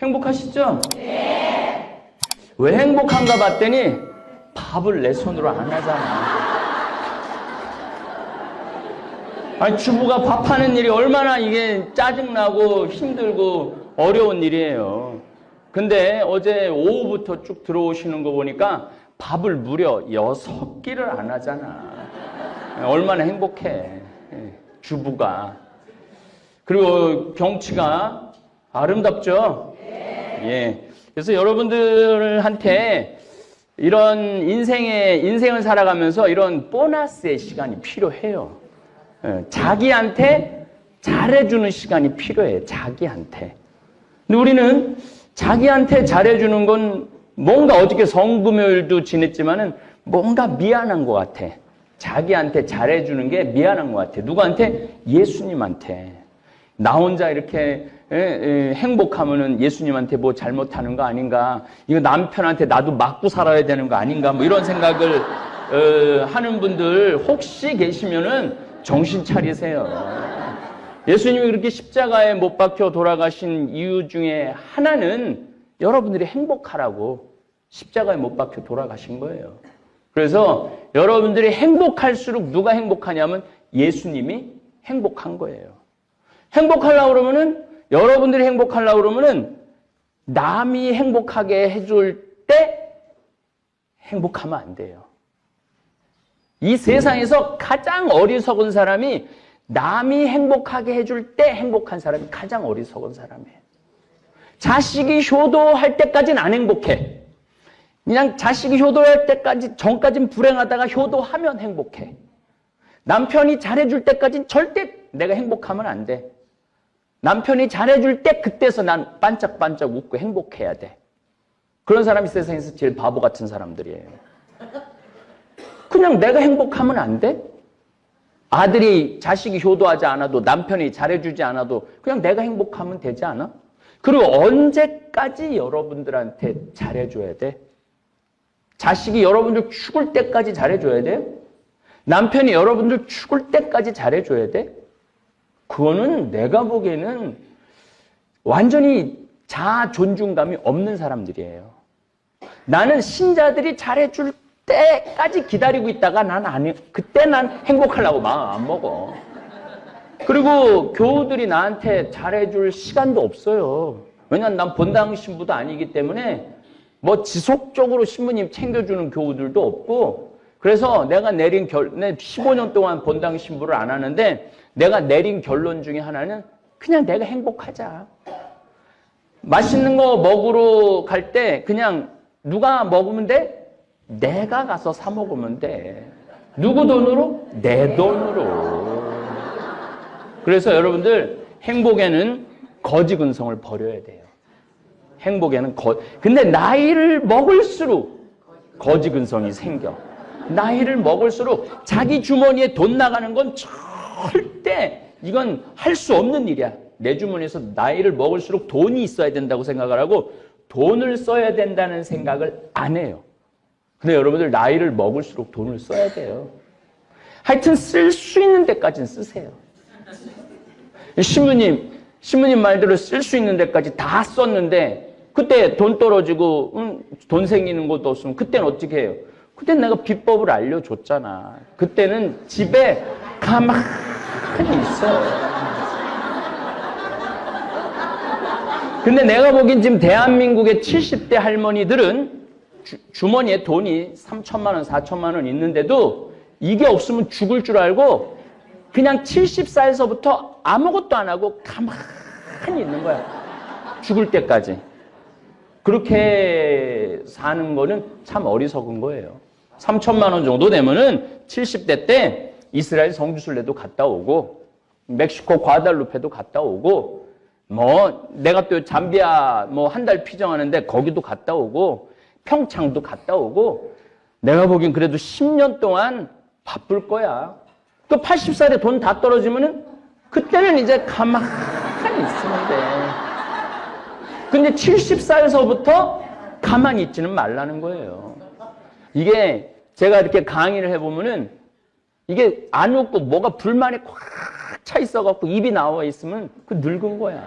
행복하시죠? 네. 왜 행복한가 봤더니 밥을 내 손으로 안 하잖아. 아니, 주부가 밥하는 일이 얼마나 이게 짜증나고 힘들고 어려운 일이에요. 근데 어제 오후부터 쭉 들어오시는 거 보니까 밥을 무려 6끼를 안 하잖아. 얼마나 행복해, 주부가. 그리고 경치가 아름답죠? 예. 그래서 여러분들한테 이런 인생을 살아가면서 이런 보너스의 시간이 필요해요. 자기한테 잘해주는 시간이 필요해, 자기한테. 근데 우리는 자기한테 잘해주는 건 뭔가 어저께 성금요일도 지냈지만은 뭔가 미안한 것 같아. 자기한테 잘해주는 게 미안한 것 같아. 누구한테? 예수님한테. 나 혼자 이렇게 행복하면은 예수님한테 뭐 잘못하는 거 아닌가? 이거 남편한테 나도 맞고 살아야 되는 거 아닌가? 뭐 이런 생각을 하는 분들 혹시 계시면은 정신 차리세요. 예수님이 그렇게 십자가에 못 박혀 돌아가신 이유 중에 하나는 여러분들이 행복하라고 십자가에 못 박혀 돌아가신 거예요. 그래서 여러분들이 행복할수록 누가 행복하냐면 예수님이 행복한 거예요. 행복하려고 그러면은, 여러분들이 행복하려고 그러면은 남이 행복하게 해줄 때 행복하면 안 돼요. 이 세상에서 가장 어리석은 사람이 남이 행복하게 해줄 때 행복한 사람이 가장 어리석은 사람이에요. 자식이 효도할 때까지는 안 행복해. 그냥 자식이 효도할 때까지, 전까지는 불행하다가 효도하면 행복해. 남편이 잘해줄 때까지는 절대 내가 행복하면 안 돼. 남편이 잘해줄 때 그때서 난 반짝반짝 웃고 행복해야 돼. 그런 사람이 세상에서 제일 바보 같은 사람들이에요. 그냥 내가 행복하면 안 돼? 아들이 자식이 효도하지 않아도 남편이 잘해주지 않아도 그냥 내가 행복하면 되지 않아? 그리고 언제까지 여러분들한테 잘해줘야 돼? 자식이 여러분들 죽을 때까지 잘해줘야 돼? 남편이 여러분들 죽을 때까지 잘해줘야 돼? 그거는 내가 보기에는 완전히 자아 존중감이 없는 사람들이에요. 나는 신자들이 잘해줄 때까지 기다리고 있다가 그때 난 행복하려고 마음 안 먹어. 그리고 교우들이 나한테 잘해줄 시간도 없어요. 왜냐면 난 본당 신부도 아니기 때문에 뭐 지속적으로 신부님 챙겨주는 교우들도 없고, 그래서 내가 내린 15년 동안 본당 신부를 안 하는데 내가 내린 결론 중에 하나는 그냥 내가 행복하자. 맛있는 거 먹으러 갈 때 그냥 누가 먹으면 돼? 내가 가서 사 먹으면 돼. 누구 돈으로? 내 돈으로. 그래서 여러분들 행복에는 거지 근성을 버려야 돼요. 행복에는 근데 나이를 먹을수록 거지 근성이 생겨. 나이를 먹을수록 자기 주머니에 돈 나가는 건 절대 이건 할 수 없는 일이야. 내 주머니에서 나이를 먹을수록 돈이 있어야 된다고 생각을 하고 돈을 써야 된다는 생각을 안 해요. 근데 여러분들 나이를 먹을수록 돈을 써야 돼요. 하여튼 쓸 수 있는 데까지는 쓰세요. 신부님 말대로 쓸 수 있는 데까지 다 썼는데 그때 돈 떨어지고 돈 생기는 것도 없으면 그때는 어떻게 해요? 그때 내가 비법을 알려줬잖아. 그때는 집에 가만히 있어. 근데 내가 보기엔 지금 대한민국의 70대 할머니들은 주머니에 돈이 3천만 원, 4천만 원 있는데도 이게 없으면 죽을 줄 알고 그냥 70살에서부터 아무것도 안 하고 가만히 있는 거야. 죽을 때까지. 그렇게 사는 거는 참 어리석은 거예요. 3천만 원 정도 되면은 70대 때 이스라엘 성지순례도 갔다 오고 멕시코 과달루페도 갔다 오고 뭐 내가 또 잠비아 뭐 한 달 피정하는데 거기도 갔다 오고 평창도 갔다 오고 내가 보기엔 그래도 10년 동안 바쁠 거야. 또 80살에 돈 다 떨어지면은 그때는 이제 가만히 있으면 돼. 근데 70살에서부터 가만히 있지는 말라는 거예요. 이게 제가 이렇게 강의를 해보면은 이게 안 웃고 뭐가 불만이 꽉 차 있어갖고 입이 나와 있으면 그 늙은 거야.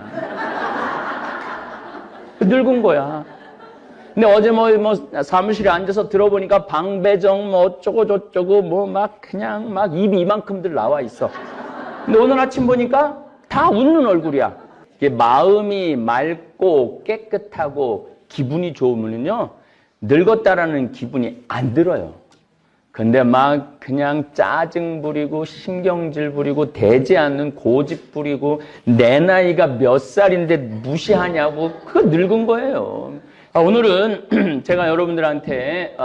늙은 거야. 근데 어제 뭐 사무실에 앉아서 들어보니까 방배정 뭐 어쩌고 저쩌고 뭐 막 그냥 막 입이 이만큼들 나와 있어. 근데 오늘 아침 보니까 다 웃는 얼굴이야. 이게 마음이 맑고 깨끗하고 기분이 좋으면요 늙었다라는 기분이 안 들어요. 근데 막 그냥 짜증 부리고 신경질 부리고 되지 않는 고집 부리고 내 나이가 몇 살인데 무시하냐고 그거 늙은 거예요. 오늘은 제가 여러분들한테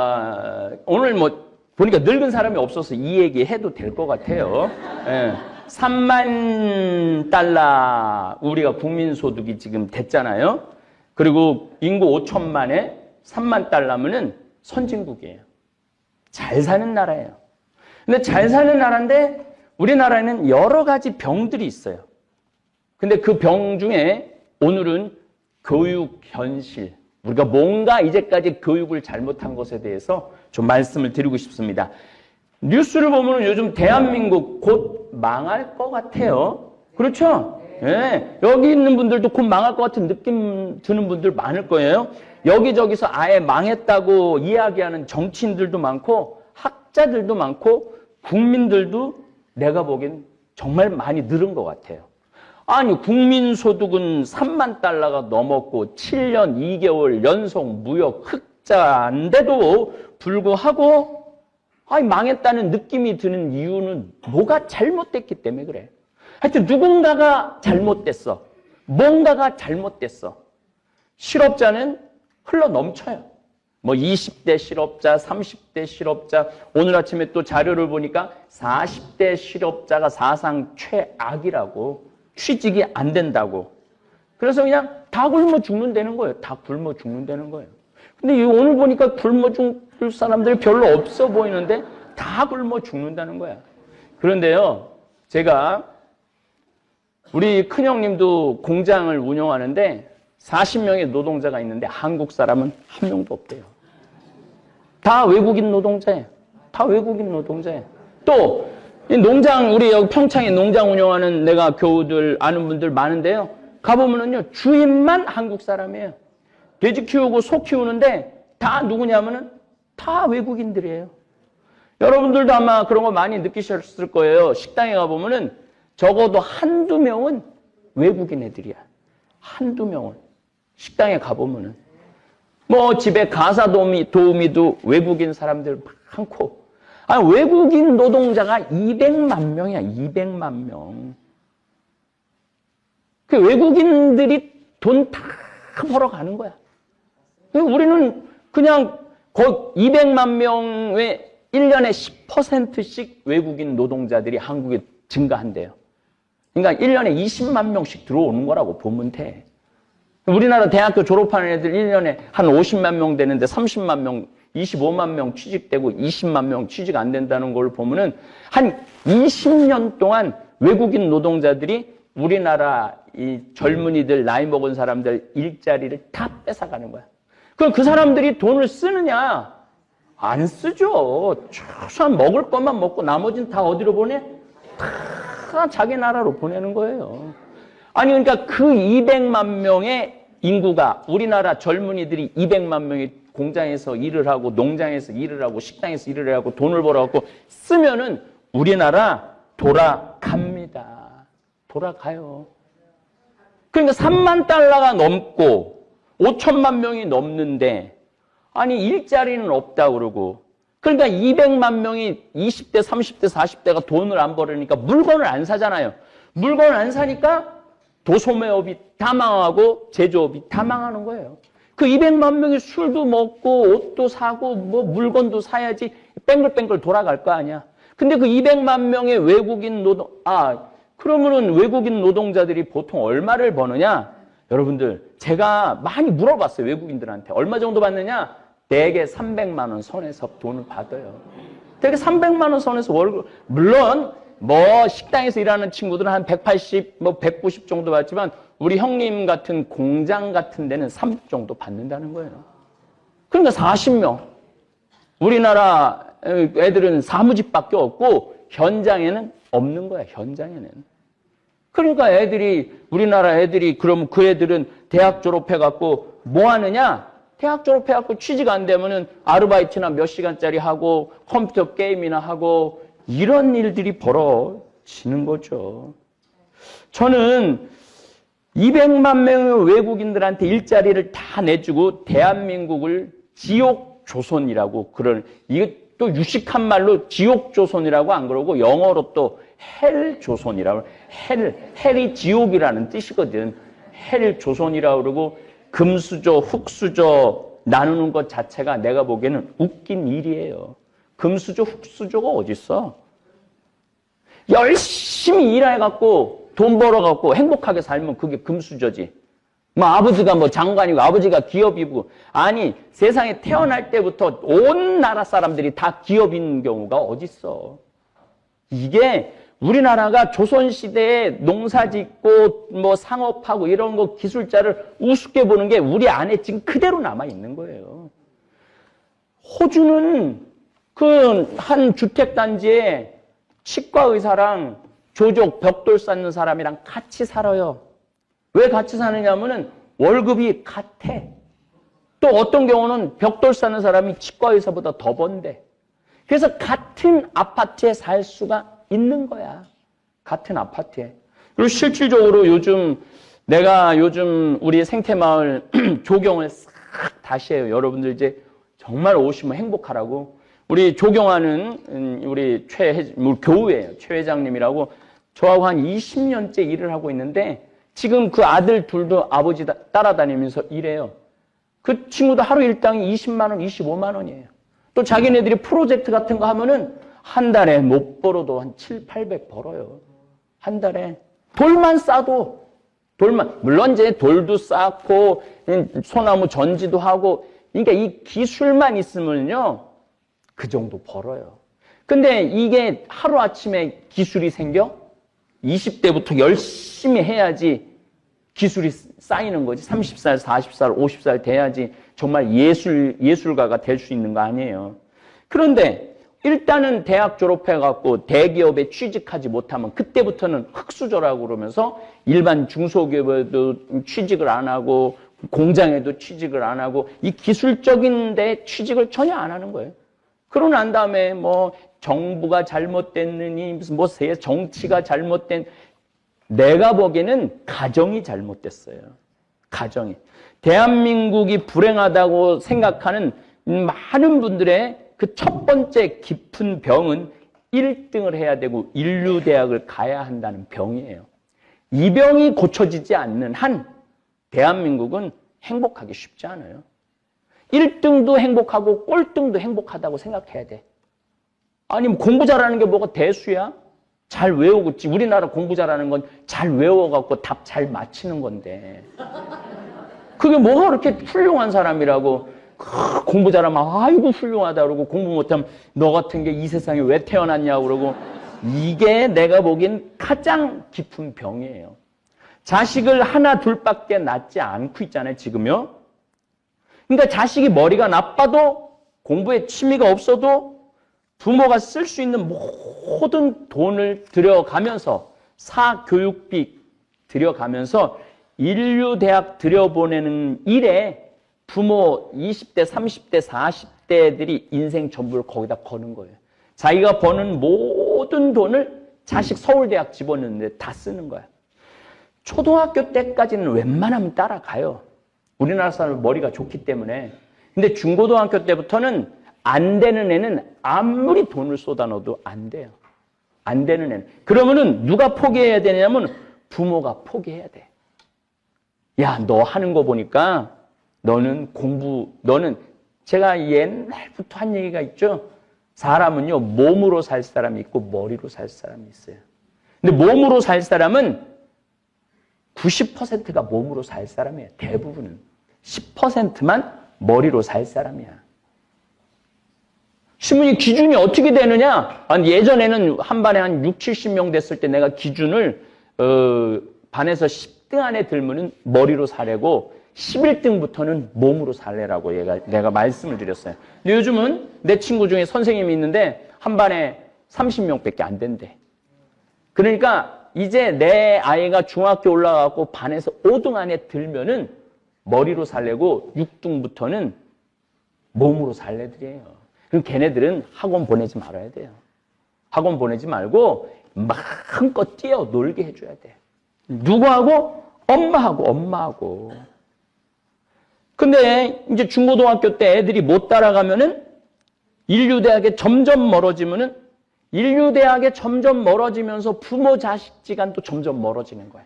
오늘 뭐 보니까 늙은 사람이 없어서 이 얘기 해도 될 것 같아요. 3만 달러 우리가 국민소득이 지금 됐잖아요. 그리고 인구 5천만에 3만 달러면은 선진국이에요. 잘 사는 나라예요. 근데 잘 사는 나라인데 우리나라에는 여러 가지 병들이 있어요. 근데 그 병 중에 오늘은 교육 현실, 우리가 뭔가 이제까지 교육을 잘못한 것에 대해서 좀 말씀을 드리고 싶습니다. 뉴스를 보면 요즘 대한민국 곧 망할 것 같아요. 그렇죠? 네. 여기 있는 분들도 곧 망할 것 같은 느낌 드는 분들 많을 거예요. 여기저기서 아예 망했다고 이야기하는 정치인들도 많고 학자들도 많고 국민들도 내가 보기엔 정말 많이 늘은 것 같아요. 아니 국민소득은 3만 달러가 넘었고 7년 2개월 연속 무역 흑자인데도 불구하고 아니 망했다는 느낌이 드는 이유는 뭐가 잘못됐기 때문에 그래. 하여튼 누군가가 잘못됐어. 뭔가가 잘못됐어. 실업자는 흘러 넘쳐요. 뭐 20대 실업자, 30대 실업자, 오늘 아침에 또 자료를 보니까 40대 실업자가 사상 최악이라고, 취직이 안 된다고. 그래서 그냥 다 굶어 죽는다는 거예요. 다 굶어 죽는다는 거예요. 근데 오늘 보니까 굶어 죽을 사람들이 별로 없어 보이는데 다 굶어 죽는다는 거야. 그런데요, 제가 우리 큰형님도 공장을 운영하는데 40명의 노동자가 있는데 한국 사람은 한 명도 없대요. 다 외국인 노동자예요. 다 외국인 노동자예요. 또 이 농장, 우리 여기 평창에 농장 운영하는 내가 교우들 아는 분들 많은데요. 가보면은요 주인만 한국 사람이에요. 돼지 키우고 소 키우는데 다 누구냐면은 다 외국인들이에요. 여러분들도 아마 그런 거 많이 느끼셨을 거예요. 식당에 가보면은 적어도 한두 명은 외국인 애들이야. 한두 명은. 식당에 가보면은. 뭐 집에 가사 도우미도 외국인 사람들 많고. 아니, 외국인 노동자가 200만 명이야. 200만 명. 그 외국인들이 돈 다 벌어가는 거야. 우리는 그냥 거의 200만 명의 1년에 10%씩 외국인 노동자들이 한국에 증가한대요. 그러니까 1년에 20만 명씩 들어오는 거라고 보면 돼. 우리나라 대학교 졸업하는 애들 1년에 한 50만 명 되는데 30만 명, 25만 명 취직되고 20만 명 취직 안 된다는 걸 보면은 한 20년 동안 외국인 노동자들이 우리나라 이 젊은이들, 나이 먹은 사람들 일자리를 다 뺏어가는 거야. 그럼 그 사람들이 돈을 쓰느냐? 안 쓰죠. 최소한 먹을 것만 먹고 나머지는 다 어디로 보내? 다 자기 나라로 보내는 거예요. 아니 그러니까 그 200만 명의 인구가 우리나라 젊은이들이 200만 명이 공장에서 일을 하고 농장에서 일을 하고 식당에서 일을 하고 돈을 벌어갖고 쓰면은 우리나라 돌아갑니다. 돌아가요. 그러니까 3만 달러가 넘고 5천만 명이 넘는데 아니 일자리는 없다 그러고 그러니까 200만 명이 20대, 30대, 40대가 돈을 안 벌으니까 물건을 안 사잖아요. 물건을 안 사니까 도소매업이 다 망하고 제조업이 다 망하는 거예요. 그 200만 명이 술도 먹고 옷도 사고 뭐 물건도 사야지 뺑글뺑글 돌아갈 거 아니야. 근데 그 200만 명의 외국인 그러면은 외국인 노동자들이 보통 얼마를 버느냐? 여러분들 제가 많이 물어봤어요. 외국인들한테. 얼마 정도 받느냐? 대개 300만 원 선에서 돈을 받아요. 대개 300만 원 선에서 월급, 물론 뭐 식당에서 일하는 친구들은 한 180, 뭐 190 정도 받지만 우리 형님 같은 공장 같은 데는 30 정도 받는다는 거예요. 그러니까 40명. 우리나라 애들은 사무직밖에 없고 현장에는 없는 거야. 현장에는. 그러니까 우리나라 애들이 그러면 그 애들은 대학 졸업해갖고 뭐 하느냐? 대학 졸업해갖고 취직 안 되면은 아르바이트나 몇 시간짜리 하고 컴퓨터 게임이나 하고 이런 일들이 벌어지는 거죠. 저는 200만 명의 외국인들한테 일자리를 다 내주고 대한민국을 지옥조선이라고 이게 또 유식한 말로 지옥조선이라고 안 그러고 영어로 또 헬조선이라고 헬이 지옥이라는 뜻이거든. 헬조선이라고 그러고 금수저, 흑수저 나누는 것 자체가 내가 보기에는 웃긴 일이에요. 금수저, 흑수저가 어딨어? 열심히 일해갖고 돈 벌어갖고 행복하게 살면 그게 금수저지. 뭐 아버지가 뭐 장관이고 아버지가 기업이고 아니 세상에 태어날 때부터 온 나라 사람들이 다 기업인 경우가 어딨어. 이게 우리나라가 조선시대에 농사짓고 뭐 상업하고 이런 거 기술자를 우습게 보는 게 우리 안에 지금 그대로 남아있는 거예요. 호주는 그 한 주택단지에 치과의사랑 조족 벽돌 쌓는 사람이랑 같이 살아요. 왜 같이 사느냐면은 월급이 같아. 또 어떤 경우는 벽돌 쌓는 사람이 치과의사보다 더 번대. 그래서 같은 아파트에 살 수가 있는 거야. 같은 아파트에. 그리고 실질적으로 내가 요즘 우리 생태마을 조경을 싹 다시 해요. 여러분들 이제 정말 오시면 행복하라고. 우리 조경하는 우리 교우예요. 최 회장님이라고 저하고 한 20년째 일을 하고 있는데 지금 그 아들 둘도 아버지 따라다니면서 일해요. 그 친구도 하루 일당이 20만 원, 25만 원이에요. 또 자기네들이 프로젝트 같은 거 하면은 한 달에 못 벌어도 한 7, 800 벌어요. 한 달에. 돌만 싸도, 물론 이제 돌도 쌓고, 소나무 전지도 하고, 그러니까 이 기술만 있으면요, 그 정도 벌어요. 근데 이게 하루아침에 기술이 생겨? 20대부터 열심히 해야지 기술이 쌓이는 거지. 30살, 40살, 50살 돼야지 정말 예술가가 될 수 있는 거 아니에요. 그런데 일단은 대학 졸업해갖고 대기업에 취직하지 못하면 그때부터는 흑수저라고 그러면서 일반 중소기업에도 취직을 안 하고 공장에도 취직을 안 하고 이 기술적인 데 취직을 전혀 안 하는 거예요. 그러고 난 다음에 뭐 정부가 잘못됐느니 무슨 뭐 정치가 잘못된 내가 보기에는 가정이 잘못됐어요. 가정이. 대한민국이 불행하다고 생각하는 많은 분들의 그 첫 번째 깊은 병은 1등을 해야 되고 인류대학을 가야 한다는 병이에요. 이 병이 고쳐지지 않는 한 대한민국은 행복하기 쉽지 않아요. 1등도 행복하고 꼴등도 행복하다고 생각해야 돼. 아니 공부 잘하는 게 뭐가 대수야? 잘 외우고 있지. 우리나라 공부 잘하는 건 잘 외워갖고 답 잘 맞히는 건데. 그게 뭐가 그렇게 훌륭한 사람이라고 공부 잘하면 아이고 훌륭하다 그러고 공부 못하면 너 같은 게 이 세상에 왜 태어났냐고 그러고 이게 내가 보기엔 가장 깊은 병이에요. 자식을 하나 둘밖에 낳지 않고 있잖아요 지금요. 그러니까 자식이 머리가 나빠도 공부에 취미가 없어도 부모가 쓸 수 있는 모든 돈을 들여가면서 사교육비 들여가면서 인류대학 들여보내는 일에 부모 20대, 30대, 40대들이 인생 전부를 거기다 거는 거예요. 자기가 버는 모든 돈을 자식 서울대학 집어넣는데 다 쓰는 거야. 초등학교 때까지는 웬만하면 따라가요. 우리나라 사람은 머리가 좋기 때문에. 근데 중고등학교 때부터는 안 되는 애는 아무리 돈을 쏟아 넣어도 안 돼요. 안 되는 애는. 그러면은 누가 포기해야 되냐면 부모가 포기해야 돼. 야, 너 하는 거 보니까 너는 제가 옛날부터 한 얘기가 있죠. 사람은요, 몸으로 살 사람이 있고 머리로 살 사람이 있어요. 근데 몸으로 살 사람은 90%가 몸으로 살 사람이에요. 대부분은. 10%만 머리로 살 사람이야. 신문이 기준이 어떻게 되느냐? 예전에는 한 반에 한 6, 70명 됐을 때 내가 기준을 반에서 10등 안에 들면은 머리로 사래고 11등부터는 몸으로 살래라고 내가 말씀을 드렸어요. 근데 요즘은 내 친구 중에 선생님이 있는데 한 반에 30명밖에 안 된대. 그러니까 이제 내 아이가 중학교 올라가고 반에서 5등 안에 들면은 머리로 살래고 6등부터는 몸으로 살 애들이에요. 그럼 걔네들은 학원 보내지 말아야 돼요. 학원 보내지 말고 마음껏 뛰어 놀게 해줘야 돼. 누구하고? 엄마하고. 근데 이제 중고등학교 때 애들이 못 따라가면은 인류대학에 점점 멀어지면서 부모 자식 지간도 점점 멀어지는 거야.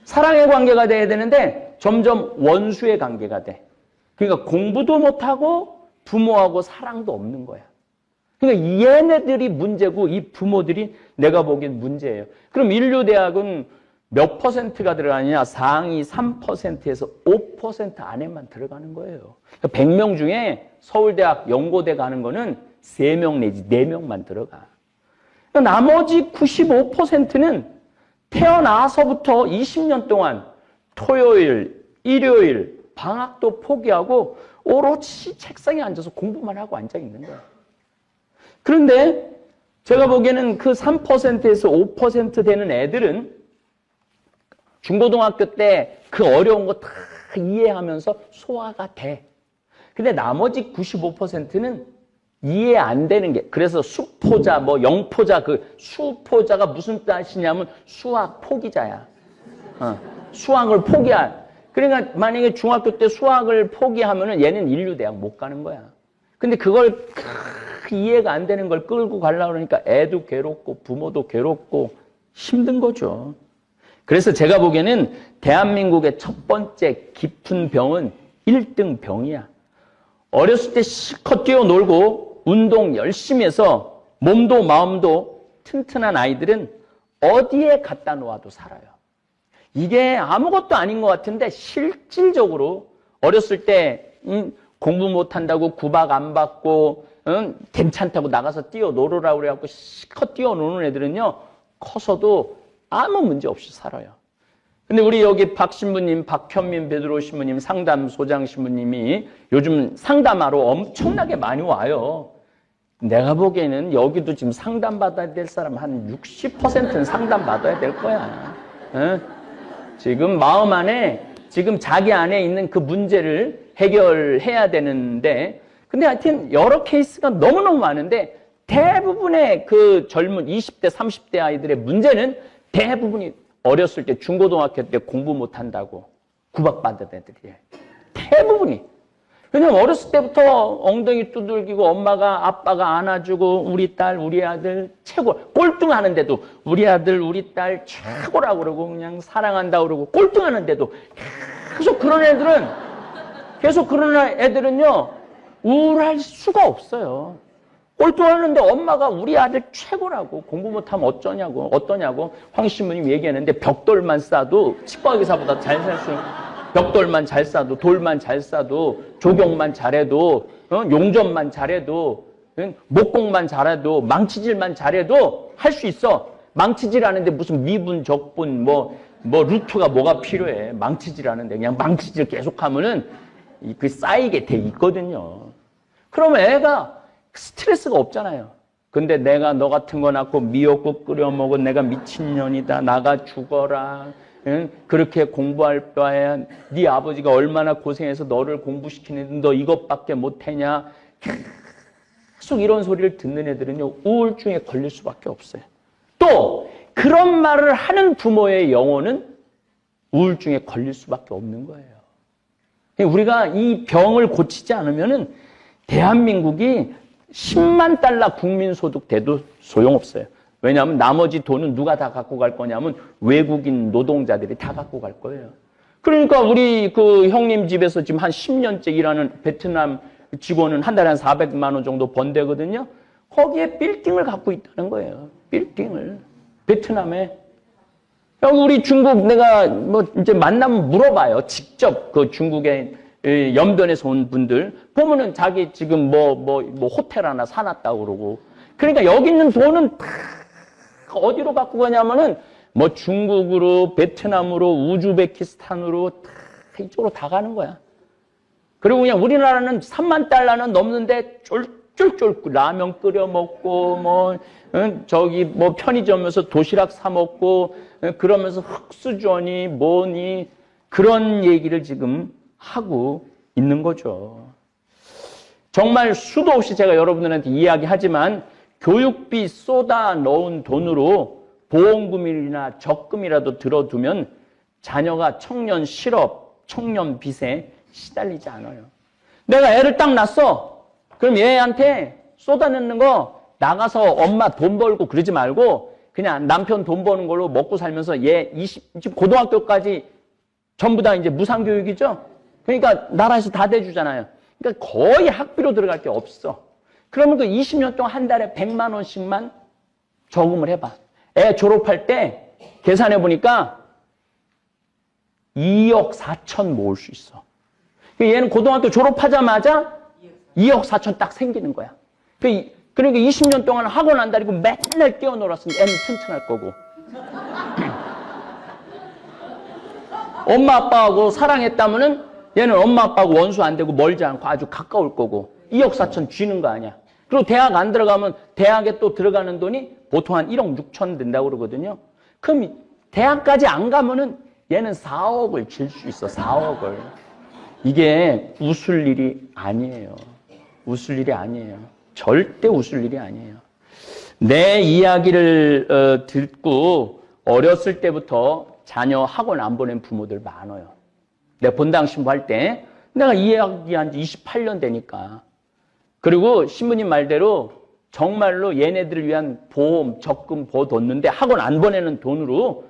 사랑의 관계가 돼야 되는데 점점 원수의 관계가 돼. 그러니까 공부도 못하고 부모하고 사랑도 없는 거야. 그러니까 얘네들이 문제고 이 부모들이 내가 보기엔 문제예요. 그럼 인류대학은 몇 퍼센트가 들어가느냐? 상위 3%에서 5% 안에만 들어가는 거예요. 그러니까 100명 중에 서울대학, 연고대 가는 거는 3명 내지 4명만 들어가. 그러니까 나머지 95%는 태어나서부터 20년 동안 토요일, 일요일, 방학도 포기하고 오롯이 책상에 앉아서 공부만 하고 앉아 있는 거예요. 그런데 제가 보기에는 그 3%에서 5% 되는 애들은 중고등학교 때 그 어려운 거 다 이해하면서 소화가 돼. 근데 나머지 95%는 이해 안 되는 게, 그래서 수포자, 뭐 영포자, 그 수포자가 무슨 뜻이냐면 수학 포기자야. 수학을 포기한. 그러니까 만약에 중학교 때 수학을 포기하면은 얘는 인류대학 못 가는 거야. 근데 그걸 이해가 안 되는 걸 끌고 가려고 그러니까 애도 괴롭고 부모도 괴롭고 힘든 거죠. 그래서 제가 보기에는 대한민국의 첫 번째 깊은 병은 1등 병이야. 어렸을 때 실컷 뛰어놀고 운동 열심히 해서 몸도 마음도 튼튼한 아이들은 어디에 갖다 놓아도 살아요. 이게 아무것도 아닌 것 같은데 실질적으로 어렸을 때 공부 못한다고 구박 안 받고 괜찮다고 나가서 뛰어놀으라고 그래갖고 실컷 뛰어노는 애들은요 커서도 아무 문제 없이 살아요. 근데 우리 여기 박 신부님, 박현민 베드로 신부님, 상담소장 신부님이 요즘 상담하러 엄청나게 많이 와요. 내가 보기에는 여기도 지금 상담받아야 될 사람 한 60%는 상담받아야 될 거야. 지금 마음 안에, 지금 자기 안에 있는 그 문제를 해결해야 되는데, 근데 하여튼 여러 케이스가 너무너무 많은데, 대부분의 그 젊은 20대, 30대 아이들의 문제는 대부분이 어렸을 때 중고등학교 때 공부 못한다고 구박받은 애들이에요. 대부분이. 왜냐면 어렸을 때부터 엉덩이 두들기고 엄마가 아빠가 안아주고 우리 딸 우리 아들 최고 꼴등하는데도 우리 아들 우리 딸 최고라고 그러고 그냥 사랑한다고 그러고 꼴등하는데도 계속 그런 애들은요 우울할 수가 없어요. 꼴등하는데 엄마가 우리 아들 최고라고 공부 못하면 어떠냐고 황 신부님 얘기하는데 벽돌만 싸도 치과 의사보다 잘 살 수 있는 벽돌만 잘 싸도 돌만 잘 싸도 조경만 잘해도 용접만 잘해도 목공만 잘해도 망치질만 잘해도 할 수 있어. 망치질 하는데 무슨 미분 적분 뭐 루트가 뭐가 필요해. 망치질 하는데 그냥 망치질 계속하면은 그 쌓이게 돼 있거든요. 그러면 애가 스트레스가 없잖아요. 근데 내가 너 같은 거 낳고 미역국 끓여 먹은 내가 미친년이다. 나가 죽어라. 응? 그렇게 공부할 바에 네 아버지가 얼마나 고생해서 너를 공부시키는데 너 이것밖에 못하냐. 계속 이런 소리를 듣는 애들은요. 우울증에 걸릴 수밖에 없어요. 또 그런 말을 하는 부모의 영혼은 우울증에 걸릴 수밖에 없는 거예요. 우리가 이 병을 고치지 않으면은 대한민국이 10만 달러 국민소득 돼도 소용없어요. 왜냐하면 나머지 돈은 누가 다 갖고 갈 거냐면 외국인 노동자들이 다 갖고 갈 거예요. 그러니까 우리 그 형님 집에서 지금 한 10년째 일하는 베트남 직원은 한 달에 한 400만 원 정도 번대거든요. 거기에 빌딩을 갖고 있다는 거예요. 빌딩을. 베트남에. 여기 우리 중국 내가 뭐 이제 만나면 물어봐요. 직접 그 중국에 연변에서 온 분들 보면은 자기 지금 뭐 호텔 하나 사놨다고 그러고. 그러니까 여기 있는 돈은 다 어디로 갖고 가냐면은 뭐 중국으로, 베트남으로, 우즈베키스탄으로 다 이쪽으로 다 가는 거야. 그리고 그냥 우리나라는 3만 달러는 넘는데 쫄쫄 라면 끓여 먹고 뭐 저기 뭐 편의점에서 도시락 사 먹고 그러면서 흑수저니 뭐니 그런 얘기를 지금 하고 있는 거죠. 정말 수도 없이 제가 여러분들한테 이야기하지만 교육비 쏟아 넣은 돈으로 보험금이나 적금이라도 들어두면 자녀가 청년 실업, 청년 빚에 시달리지 않아요. 내가 애를 딱 낳았어. 그럼 얘한테 쏟아내는 거 나가서 엄마 돈 벌고 그러지 말고 그냥 남편 돈 버는 걸로 먹고 살면서 얘 지금 고등학교까지 전부 다 이제 무상교육이죠? 그러니까 나라에서 다 대주잖아요. 그러니까 거의 학비로 들어갈 게 없어. 그러면 그 20년 동안 한 달에 100만 원씩만 저금을 해봐. 애 졸업할 때 계산해 보니까 2억 4천 모을 수 있어. 얘는 고등학교 졸업하자마자 2억 4천 딱 생기는 거야. 그러니까 20년 동안 학원 안 다니고 맨날 뛰어놀았으면 애는 튼튼할 거고. 엄마 아빠하고 사랑했다면은 얘는 엄마 아빠하고 원수 안 되고 멀지 않고 아주 가까울 거고. 2억 4천 쥐는 거 아니야. 그리고 대학 안 들어가면 대학에 또 들어가는 돈이 보통 한 1억 6천 된다고 그러거든요. 그럼 대학까지 안 가면은 얘는 4억을 질 수 있어. 4억을. 이게 웃을 일이 아니에요. 웃을 일이 아니에요. 절대 웃을 일이 아니에요. 내 이야기를 듣고 어렸을 때부터 자녀 학원 안 보낸 부모들 많아요. 내가 본당 신부할 때 내가 이 이야기한 지 28년 되니까. 그리고 신부님 말대로 정말로 얘네들을 위한 보험, 적금 뒀는데 학원 안 보내는 돈으로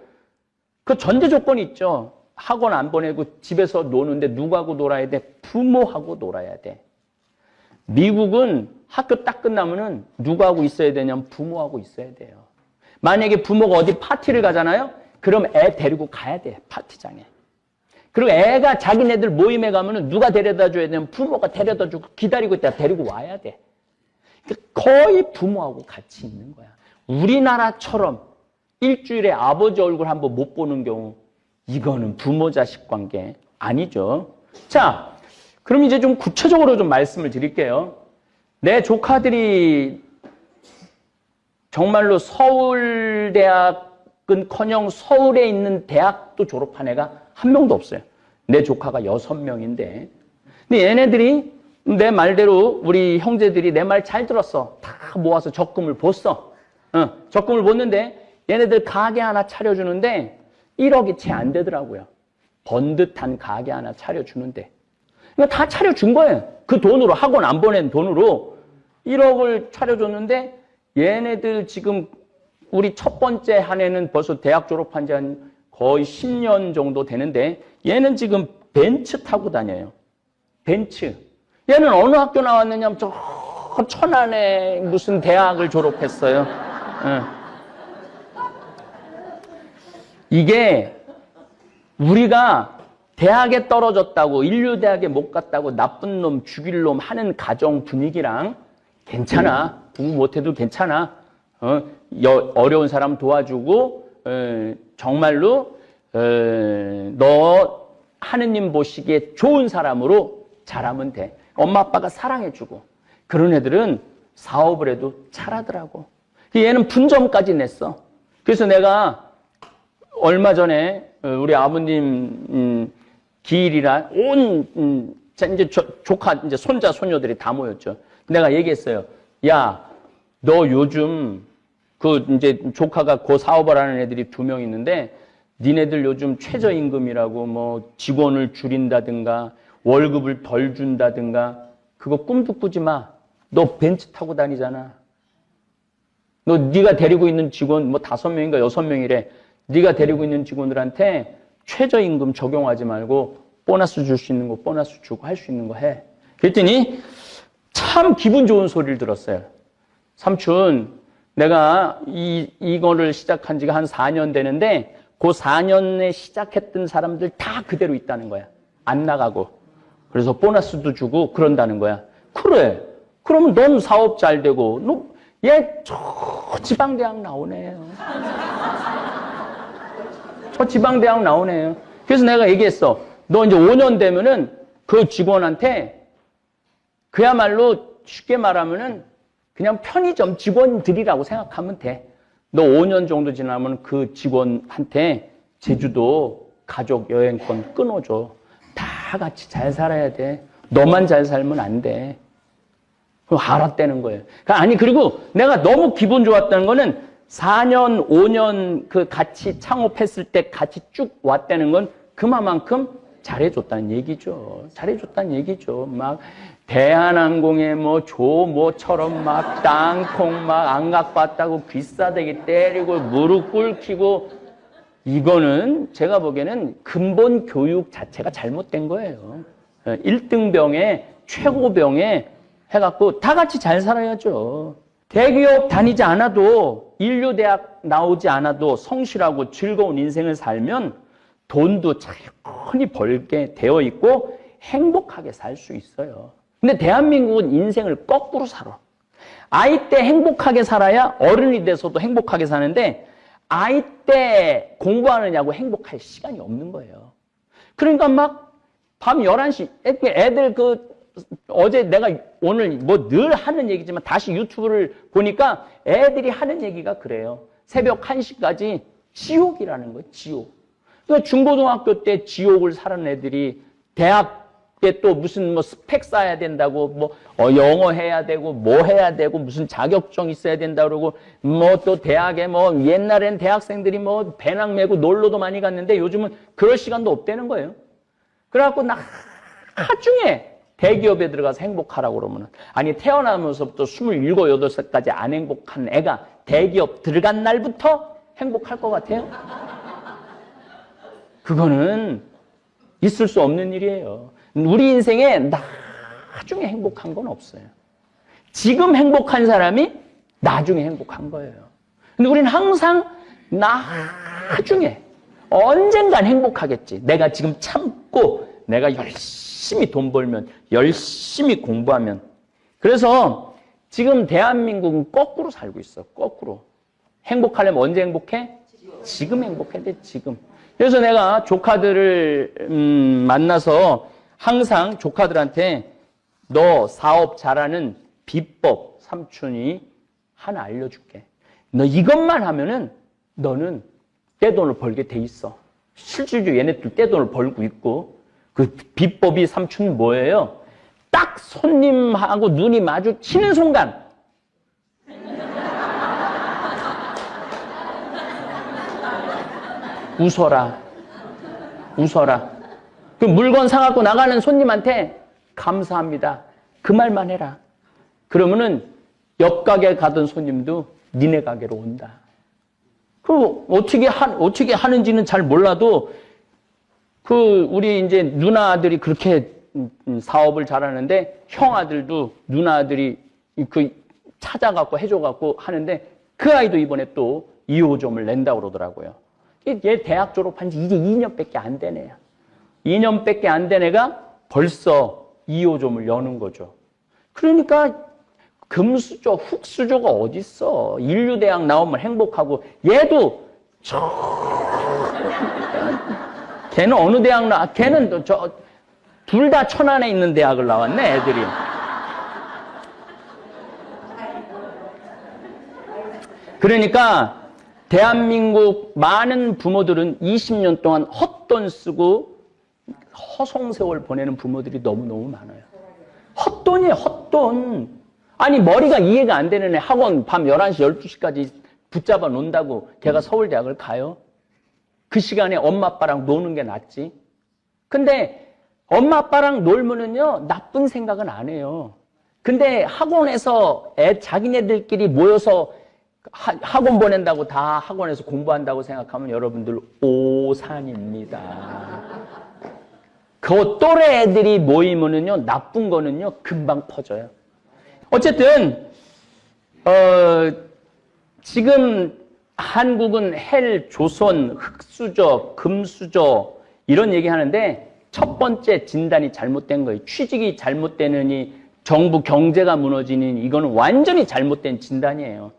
그 전제 조건이 있죠. 학원 안 보내고 집에서 노는데 누구하고 놀아야 돼? 부모하고 놀아야 돼. 미국은 학교 딱 끝나면은 누구하고 있어야 되냐면 부모하고 있어야 돼요. 만약에 부모가 어디 파티를 가잖아요? 그럼 애 데리고 가야 돼, 파티장에. 그리고 애가 자기네들 모임에 가면은 누가 데려다 줘야 되냐면 부모가 데려다 주고 기다리고 있다가 데리고 와야 돼. 그러니까 거의 부모하고 같이 있는 거야. 우리나라처럼 일주일에 아버지 얼굴 한번 못 보는 경우, 이거는 부모 자식 관계 아니죠. 자, 그럼 이제 좀 구체적으로 좀 말씀을 드릴게요. 내 조카들이 정말로 서울대학은커녕 서울에 있는 대학도 졸업한 애가 한 명도 없어요. 내 조카가 6명인데. 근데 얘네들이 내 말대로 우리 형제들이 내 말 잘 들었어. 다 모아서 적금을 줬어. 적금을 줬는데 얘네들 가게 하나 차려주는데 1억이 채 안 되더라고요. 번듯한 가게 하나 차려주는데. 이거 다 차려준 거예요. 그 돈으로, 학원 안 보낸 돈으로 1억을 차려줬는데 얘네들 지금 우리 첫 번째 한 해는 벌써 대학 졸업한 지 한 거의 10년 정도 되는데 얘는 지금 벤츠 타고 다녀요. 벤츠. 얘는 어느 학교 나왔느냐면 저 천안에 무슨 대학을 졸업했어요. 이게 우리가 대학에 떨어졌다고 인류대학에 못 갔다고 나쁜 놈 죽일 놈 하는 가정 분위기랑 괜찮아. 부부 못해도 괜찮아. 어려운 사람 도와주고 정말로 너 하느님 보시기에 좋은 사람으로 자라면 돼. 엄마 아빠가 사랑해주고. 그런 애들은 사업을 해도 잘하더라고. 얘는 분점까지 냈어. 그래서 내가 얼마 전에 우리 아버님 기일이라 온 이제 조카 이제 손자 손녀들이 다 모였죠. 내가 얘기했어요. 야, 너 요즘 그 이제 조카가 그 사업을 하는 애들이 2명 있는데 니네들 요즘 최저임금이라고 뭐 직원을 줄인다든가 월급을 덜 준다든가 그거 꿈도 꾸지 마. 너 벤츠 타고 다니잖아. 너 네가 데리고 있는 직원 뭐 5명인가 6명이래. 네가 데리고 있는 직원들한테 최저임금 적용하지 말고 보너스 줄 수 있는 거 보너스 주고 할 수 있는 거 해. 그랬더니 참 기분 좋은 소리를 들었어요. 삼촌, 내가 이거를 시작한 지가 한 4년 되는데 그 4년에 시작했던 사람들 다 그대로 있다는 거야. 안 나가고. 그래서 보너스도 주고 그런다는 거야. 그래. 그러면 넌 사업 잘 되고 얘 저 지방대학 나오네요. 저 지방대학 나오네요. 그래서 내가 얘기했어. 너 이제 5년 되면은 그 직원한테 그야말로 쉽게 말하면은 그냥 편의점 직원들이라고 생각하면 돼. 너 5년 정도 지나면 그 직원한테 제주도 가족 여행권 끊어줘. 다 같이 잘 살아야 돼. 너만 잘 살면 안 돼. 그럼 알았다는 거예요. 아니, 그리고 내가 너무 기분 좋았다는 거는 4년, 5년 그 같이 창업했을 때 같이 쭉 왔다는 건 그만큼 잘해줬다는 얘기죠. 잘해줬다는 얘기죠. 막 대한항공에 조모처럼 막 땅콩 막 안각봤다고 귀싸대기 때리고 무릎 꿇히고 이거는 제가 보기에는 근본 교육 자체가 잘못된 거예요. 1등병에 최고병에 해갖고 다 같이 잘 살아야죠. 대기업 다니지 않아도 인류대학 나오지 않아도 성실하고 즐거운 인생을 살면 돈도 차분히 벌게 되어 있고 행복하게 살 수 있어요. 근데 대한민국은 인생을 거꾸로 살아. 아이 때 행복하게 살아야 어른이 돼서도 행복하게 사는데 아이 때 공부하느냐고 행복할 시간이 없는 거예요. 그러니까 막 밤 11시 애들 어제 내가 오늘 늘 하는 얘기지만 다시 유튜브를 보니까 애들이 하는 얘기가 그래요. 새벽 1시까지 지옥이라는 거예요. 지옥. 그러니까 중고등학교 때 지옥을 사는 애들이 대학 때 또 무슨 스펙 쌓아야 된다고 영어 해야 되고 해야 되고 무슨 자격증 있어야 된다 그러고 또 대학에 옛날엔 대학생들이 배낭 메고 놀러도 많이 갔는데 요즘은 그럴 시간도 없다는 거예요. 그래갖고 나중에 대기업에 들어가서 행복하라고 그러면은 아니 태어나면서부터 27, 8살까지 안 행복한 애가 대기업 들어간 날부터 행복할 것 같아요? 그거는 있을 수 없는 일이에요. 우리 인생에 나중에 행복한 건 없어요. 지금 행복한 사람이 나중에 행복한 거예요. 근데 우리는 항상 나중에 언젠간 행복하겠지. 내가 지금 참고 내가 열심히 돈 벌면 열심히 공부하면. 그래서 지금 대한민국은 거꾸로 살고 있어. 거꾸로. 행복하려면 언제 행복해? 지금 행복해야 돼. 지금. 그래서 내가 조카들을 만나서 항상 조카들한테 너 사업 잘하는 비법 삼촌이 하나 알려줄게. 너 이것만 하면은 너는 떼돈을 벌게 돼 있어. 실질적으로 얘네들 떼돈을 벌고 있고 그 비법이 삼촌 뭐예요? 딱 손님하고 눈이 마주치는 순간 웃어라. 웃어라. 그 물건 사갖고 나가는 손님한테 감사합니다. 그 말만 해라. 그러면은 옆 가게 가던 손님도 니네 가게로 온다. 그 어떻게 하는지는 잘 몰라도 우리 이제 누나들이 그렇게 사업을 잘하는데 형 아들도 누나 아들이 찾아갖고 해줘갖고 하는데 그 아이도 이번에 또 2호점을 낸다고 그러더라고요. 얘 대학 졸업한 지 이제 2년밖에 안 된 애야. 2년밖에 안 된 애가 벌써 2호점을 여는 거죠. 그러니까 금수저, 흙수저가 어딨어. 인류대학 나오면 행복하고 얘도 걔는 어느 대학 걔는 둘 다 천안에 있는 대학을 나왔네, 애들이. 그러니까 대한민국 많은 부모들은 20년 동안 헛돈 쓰고 허송세월 보내는 부모들이 너무너무 많아요. 헛돈이에요, 헛돈. 아니, 머리가 이해가 안 되는 애 학원 밤 11시, 12시까지 붙잡아 놓는다고 걔가 서울대학을 가요? 그 시간에 엄마, 아빠랑 노는 게 낫지. 근데 엄마, 아빠랑 놀면은요, 나쁜 생각은 안 해요. 근데 학원에서 자기네들끼리 모여서 학원 보낸다고 다 학원에서 공부한다고 생각하면 여러분들 오산입니다. 그 또래 애들이 모이면은요, 나쁜 거는요, 금방 퍼져요. 어쨌든, 지금 한국은 헬, 조선, 흙수저, 금수저, 이런 얘기 하는데, 첫 번째 진단이 잘못된 거예요. 취직이 잘못되느니, 정부 경제가 무너지니, 이거는 완전히 잘못된 진단이에요.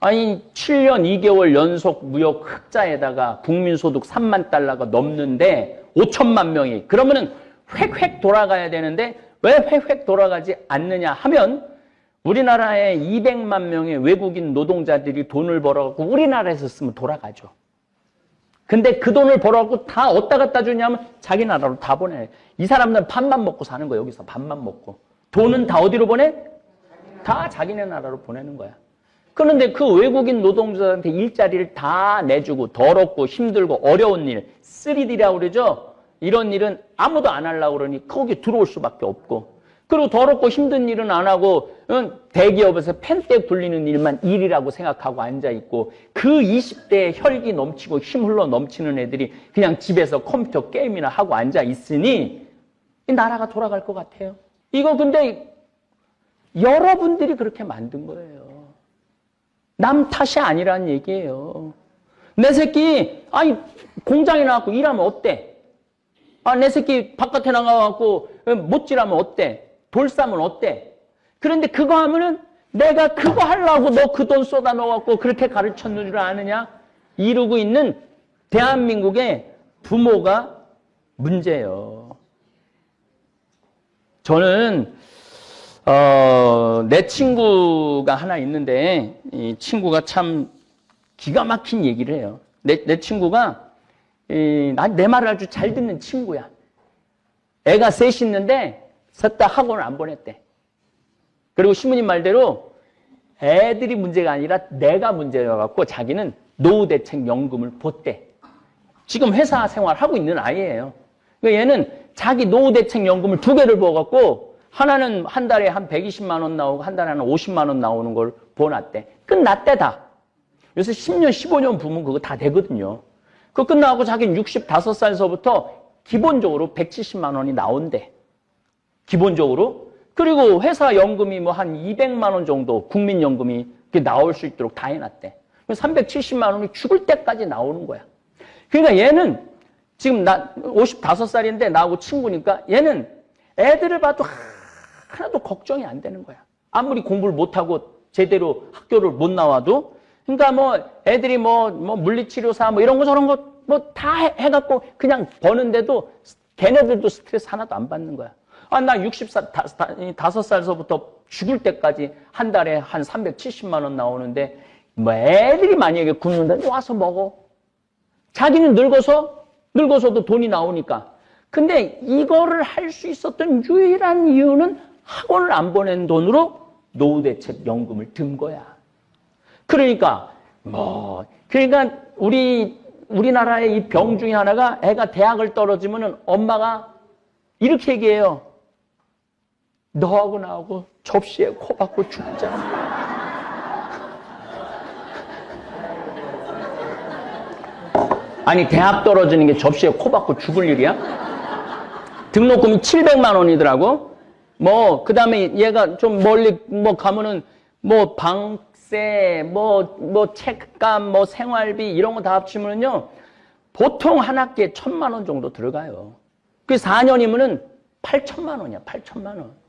아니, 7년 2개월 연속 무역 흑자에다가 국민소득 3만 달러가 넘는데 5천만 명이. 그러면은 획획 돌아가야 되는데 왜 획획 돌아가지 않느냐 하면 우리나라에 200만 명의 외국인 노동자들이 돈을 벌어갖고 우리나라에서 쓰면 돌아가죠. 근데 그 돈을 벌어갖고 다 어디다 갖다 주냐면 자기 나라로 다 보내. 이 사람들은 밥만 먹고 사는 거야. 여기서 밥만 먹고. 돈은 다 어디로 보내? 다 자기네 나라로 보내는 거야. 그런데 그 외국인 노동자한테 일자리를 다 내주고 더럽고 힘들고 어려운 일, 3D라고 그러죠? 이런 일은 아무도 안 하려고 그러니 거기 들어올 수밖에 없고. 그리고 더럽고 힘든 일은 안 하고 대기업에서 펜대 굴리는 일만 일이라고 생각하고 앉아있고 그 20대에 혈기 넘치고 힘 흘러 넘치는 애들이 그냥 집에서 컴퓨터 게임이나 하고 앉아있으니 이 나라가 돌아갈 것 같아요. 이거 근데 여러분들이 그렇게 만든 거예요. 남 탓이 아니란 얘기예요. 내 새끼 공장에 나가고 일하면 어때? 내 새끼 바깥에 나가갖고 못질하면 어때? 돌 싸면 어때? 그런데 그거 하면은 내가 그거 하려고 너 그 돈 쏟아 넣어갖고 그렇게 가르쳤는 줄 아느냐? 이러고 있는 대한민국의 부모가 문제예요. 저는 내 친구가 하나 있는데 이 친구가 참 기가 막힌 얘기를 해요. 내 친구가 내 말을 아주 잘 듣는 친구야. 애가 셋이 있는데 셋 다 학원을 안 보냈대. 그리고 신부님 말대로 애들이 문제가 아니라 내가 문제여갖고 자기는 노후대책연금을 줬대. 지금 회사 생활하고 있는 아이예요. 그러니까 얘는 자기 노후대책연금을 2개를 부어갖고 하나는 한 달에 한 120만 원 나오고 한 달에 한 50만 원 나오는 걸 부어놨대. 끝났대 다. 요새 10년, 15년 부으면 그거 다 되거든요. 그거 끝나고 자기는 65살서부터 기본적으로 170만 원이 나온대. 기본적으로. 그리고 회사 연금이 뭐 한 200만 원 정도 국민연금이 나올 수 있도록 다 해놨대. 370만 원이 죽을 때까지 나오는 거야. 그러니까 얘는 지금 나 55살인데 나하고 친구니까 얘는 애들을 봐도 하나도 걱정이 안 되는 거야. 아무리 공부를 못하고 제대로 학교를 못 나와도. 그러니까 뭐 애들이 뭐 물리치료사 뭐 이런 거 저런 거 뭐 다 해갖고 그냥 버는데도 걔네들도 스트레스 하나도 안 받는 거야. 나 65살서부터 죽을 때까지 한 달에 한 370만 원 나오는데 뭐 애들이 만약에 굶는데 와서 먹어. 자기는 늙어서도 돈이 나오니까. 근데 이거를 할 수 있었던 유일한 이유는 학원을 안 보낸 돈으로 노후대책연금을 든 거야. 그러니까 우리나라의 이 병 중에 하나가 애가 대학을 떨어지면은 엄마가 이렇게 얘기해요. 너하고 나하고 접시에 코 박고 죽자. 아니 대학 떨어지는 게 접시에 코 박고 죽을 일이야? 등록금이 700만 원이더라고. 그 다음에 얘가 좀 멀리 가면은 방세, 책감, 생활비 이런 거 다 합치면은요 보통 한 학기에 1,000만 원 정도 들어가요. 그 4년이면은 8천만 원이야. 8천만 원.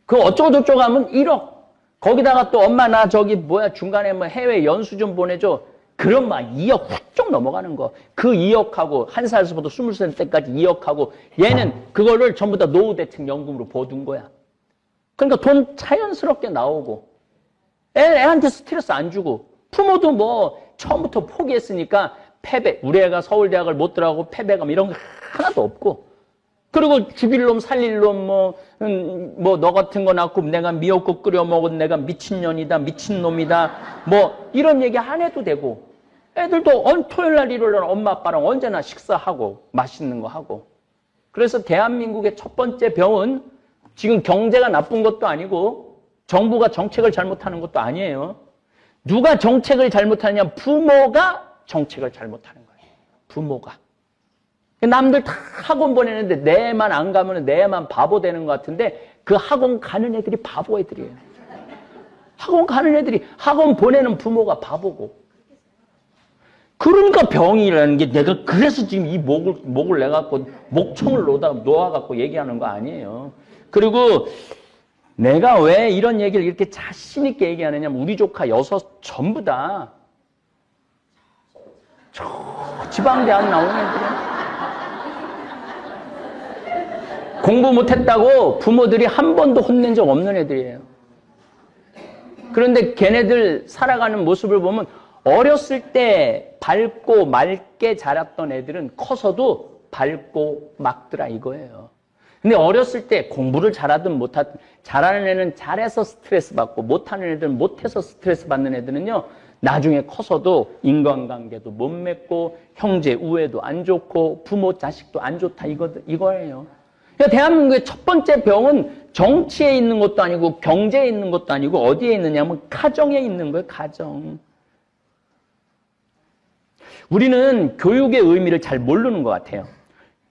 그 어쩌고저쩌고 하면 1억. 거기다가 또 엄마 나 중간에 해외 연수 좀 보내줘. 그럼 막 2억 훌쩍 넘어가는 거. 그 2억하고 한 살서부터 20살 때까지 2억하고 얘는 그거를 전부 다 노후대책연금으로 보둔 거야. 그러니까 돈 자연스럽게 나오고 애한테 스트레스 안 주고 부모도 처음부터 포기했으니까 우리 애가 서울대학을 못 들어가고 패배감 이런 거 하나도 없고 그리고 죽일 놈 살릴 놈 너 같은 거 낳고 내가 미역국 끓여 먹은 내가 미친년이다 미친놈이다 이런 얘기 안 해도 되고 애들도 토요일날 일요일날 엄마 아빠랑 언제나 식사하고 맛있는 거 하고. 그래서 대한민국의 첫 번째 병은 지금 경제가 나쁜 것도 아니고 정부가 정책을 잘못하는 것도 아니에요. 누가 정책을 잘못하느냐? 부모가 정책을 잘못하는 거예요. 부모가. 남들 다 학원 보내는데 내만 안 가면 내만 바보 되는 것 같은데 그 학원 가는 애들이 바보 애들이에요. 학원 가는 애들이 학원 보내는 부모가 바보고. 그러니까 병이라는 게 내가 그래서 지금 이 목을 내갖고 목청을 놓아갖고 얘기하는 거 아니에요. 그리고 내가 왜 이런 얘기를 이렇게 자신 있게 얘기하느냐면 우리 조카 6 전부 다 지방대학 나오는 애들이야. 공부 못했다고 부모들이 한 번도 혼낸 적 없는 애들이에요. 그런데 걔네들 살아가는 모습을 보면 어렸을 때 밝고 맑게 자랐던 애들은 커서도 밝고 맑더라 이거예요. 근데 어렸을 때 공부를 잘하든 못하든 잘하는 애는 잘해서 스트레스 받고 못하는 애들은 못해서 스트레스 받는 애들은요. 나중에 커서도 인간관계도 못 맺고 형제 우애도 안 좋고 부모 자식도 안 좋다 이거예요. 그러니까 대한민국의 첫 번째 병은 정치에 있는 것도 아니고 경제에 있는 것도 아니고 어디에 있느냐면 가정에 있는 거예요. 가정. 우리는 교육의 의미를 잘 모르는 것 같아요.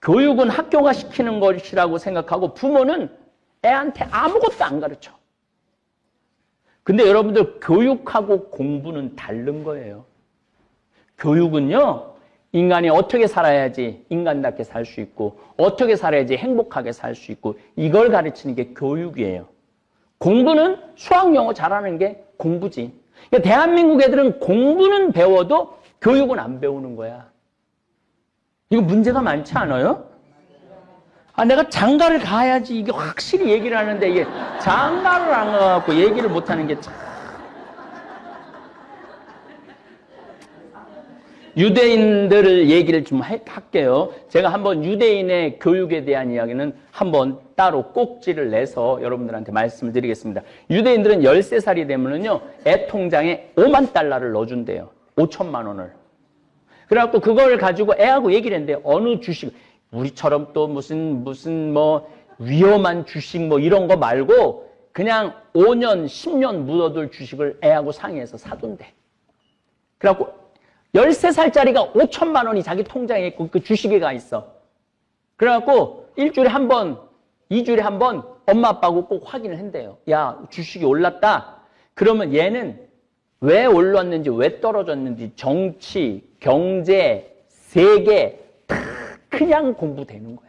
교육은 학교가 시키는 것이라고 생각하고 부모는 애한테 아무것도 안 가르쳐. 근데 여러분들 교육하고 공부는 다른 거예요. 교육은요. 인간이 어떻게 살아야지 인간답게 살 수 있고 어떻게 살아야지 행복하게 살 수 있고 이걸 가르치는 게 교육이에요. 공부는 수학 영어 잘하는 게 공부지. 그러니까 대한민국 애들은 공부는 배워도 교육은 안 배우는 거야. 이거 문제가 많지 않아요? 내가 장가를 가야지 이게 확실히 얘기를 하는데 이게 장가를 안 가갖고 얘기를 못하는 게 참. 유대인들을 얘기를 좀 할게요. 제가 한번 유대인의 교육에 대한 이야기는 한번 따로 꼭지를 내서 여러분들한테 말씀을 드리겠습니다. 유대인들은 13살이 되면은요, 애 통장에 5만 달러를 넣어준대요. 5천만 원을. 그래갖고 그걸 가지고 애하고 얘기를 했는데 어느 주식, 우리처럼 또 무슨 뭐 위험한 주식 뭐 이런 거 말고 그냥 5년, 10년 묻어둘 주식을 애하고 상의해서 사둔대. 그래갖고 13살짜리가 5천만 원이 자기 통장에 있고 그 주식에 가 있어. 그래갖고 일주일에 한 번, 2주일에 한 번 엄마 아빠하고 꼭 확인을 한대요. 야, 주식이 올랐다. 그러면 얘는 왜 올랐는지, 왜 떨어졌는지, 정치, 경제, 세계 다 그냥 공부되는 거야.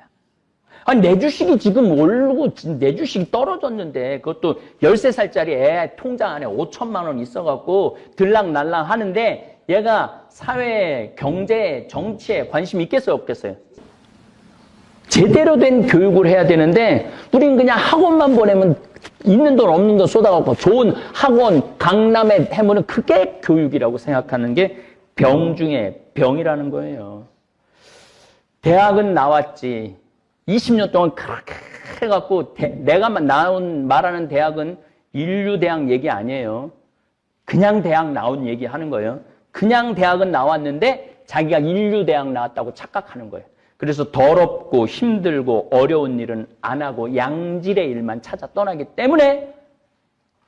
아니, 내 주식이 지금 오르고 내 주식이 떨어졌는데 그것도 13살짜리 애 통장 안에 5천만 원 있어갖고 들락날락 하는데 얘가 사회, 경제, 정치에 관심 있겠어요, 없겠어요? 제대로 된 교육을 해야 되는데 우린 그냥 학원만 보내면 있는 돈 없는 돈 쏟아갖고 좋은 학원, 강남에 해보는 그게 교육이라고 생각하는 게 병 중에 병이라는 거예요. 대학은 나왔지. 20년 동안 그렇게 해갖고 내가 말하는 대학은 인류대학 얘기 아니에요. 그냥 대학 나온 얘기 하는 거예요. 그냥 대학은 나왔는데 자기가 인류대학 나왔다고 착각하는 거예요. 그래서 더럽고 힘들고 어려운 일은 안 하고 양질의 일만 찾아 떠나기 때문에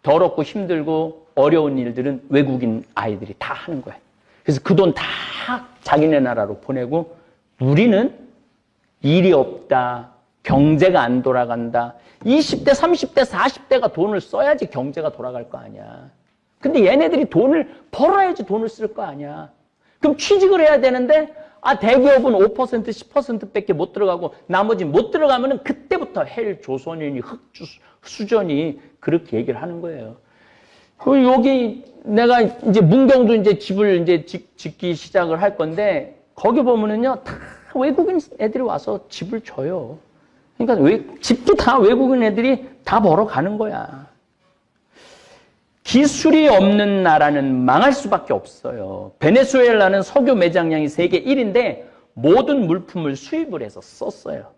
더럽고 힘들고 어려운 일들은 외국인 아이들이 다 하는 거예요. 그래서 그 돈 다 자기네 나라로 보내고 우리는 일이 없다. 경제가 안 돌아간다. 20대, 30대, 40대가 돈을 써야지 경제가 돌아갈 거 아니야. 근데 얘네들이 돈을 벌어야지 돈을 쓸 거 아니야. 그럼 취직을 해야 되는데 대기업은 5%, 10%밖에 못 들어가고 나머지 못 들어가면은 그때부터 헬 조선인이 흑수전이 그렇게 얘기를 하는 거예요. 여기 내가 이제 문경도 이제 집을 이제 짓기 시작을 할 건데 거기 보면은요 다 외국인 애들이 와서 집을 줘요. 그러니까 집도 다 외국인 애들이 다 벌어 가는 거야. 기술이 없는 나라는 망할 수밖에 없어요. 베네수엘라는 석유 매장량이 세계 1위인데 모든 물품을 수입을 해서 썼어요.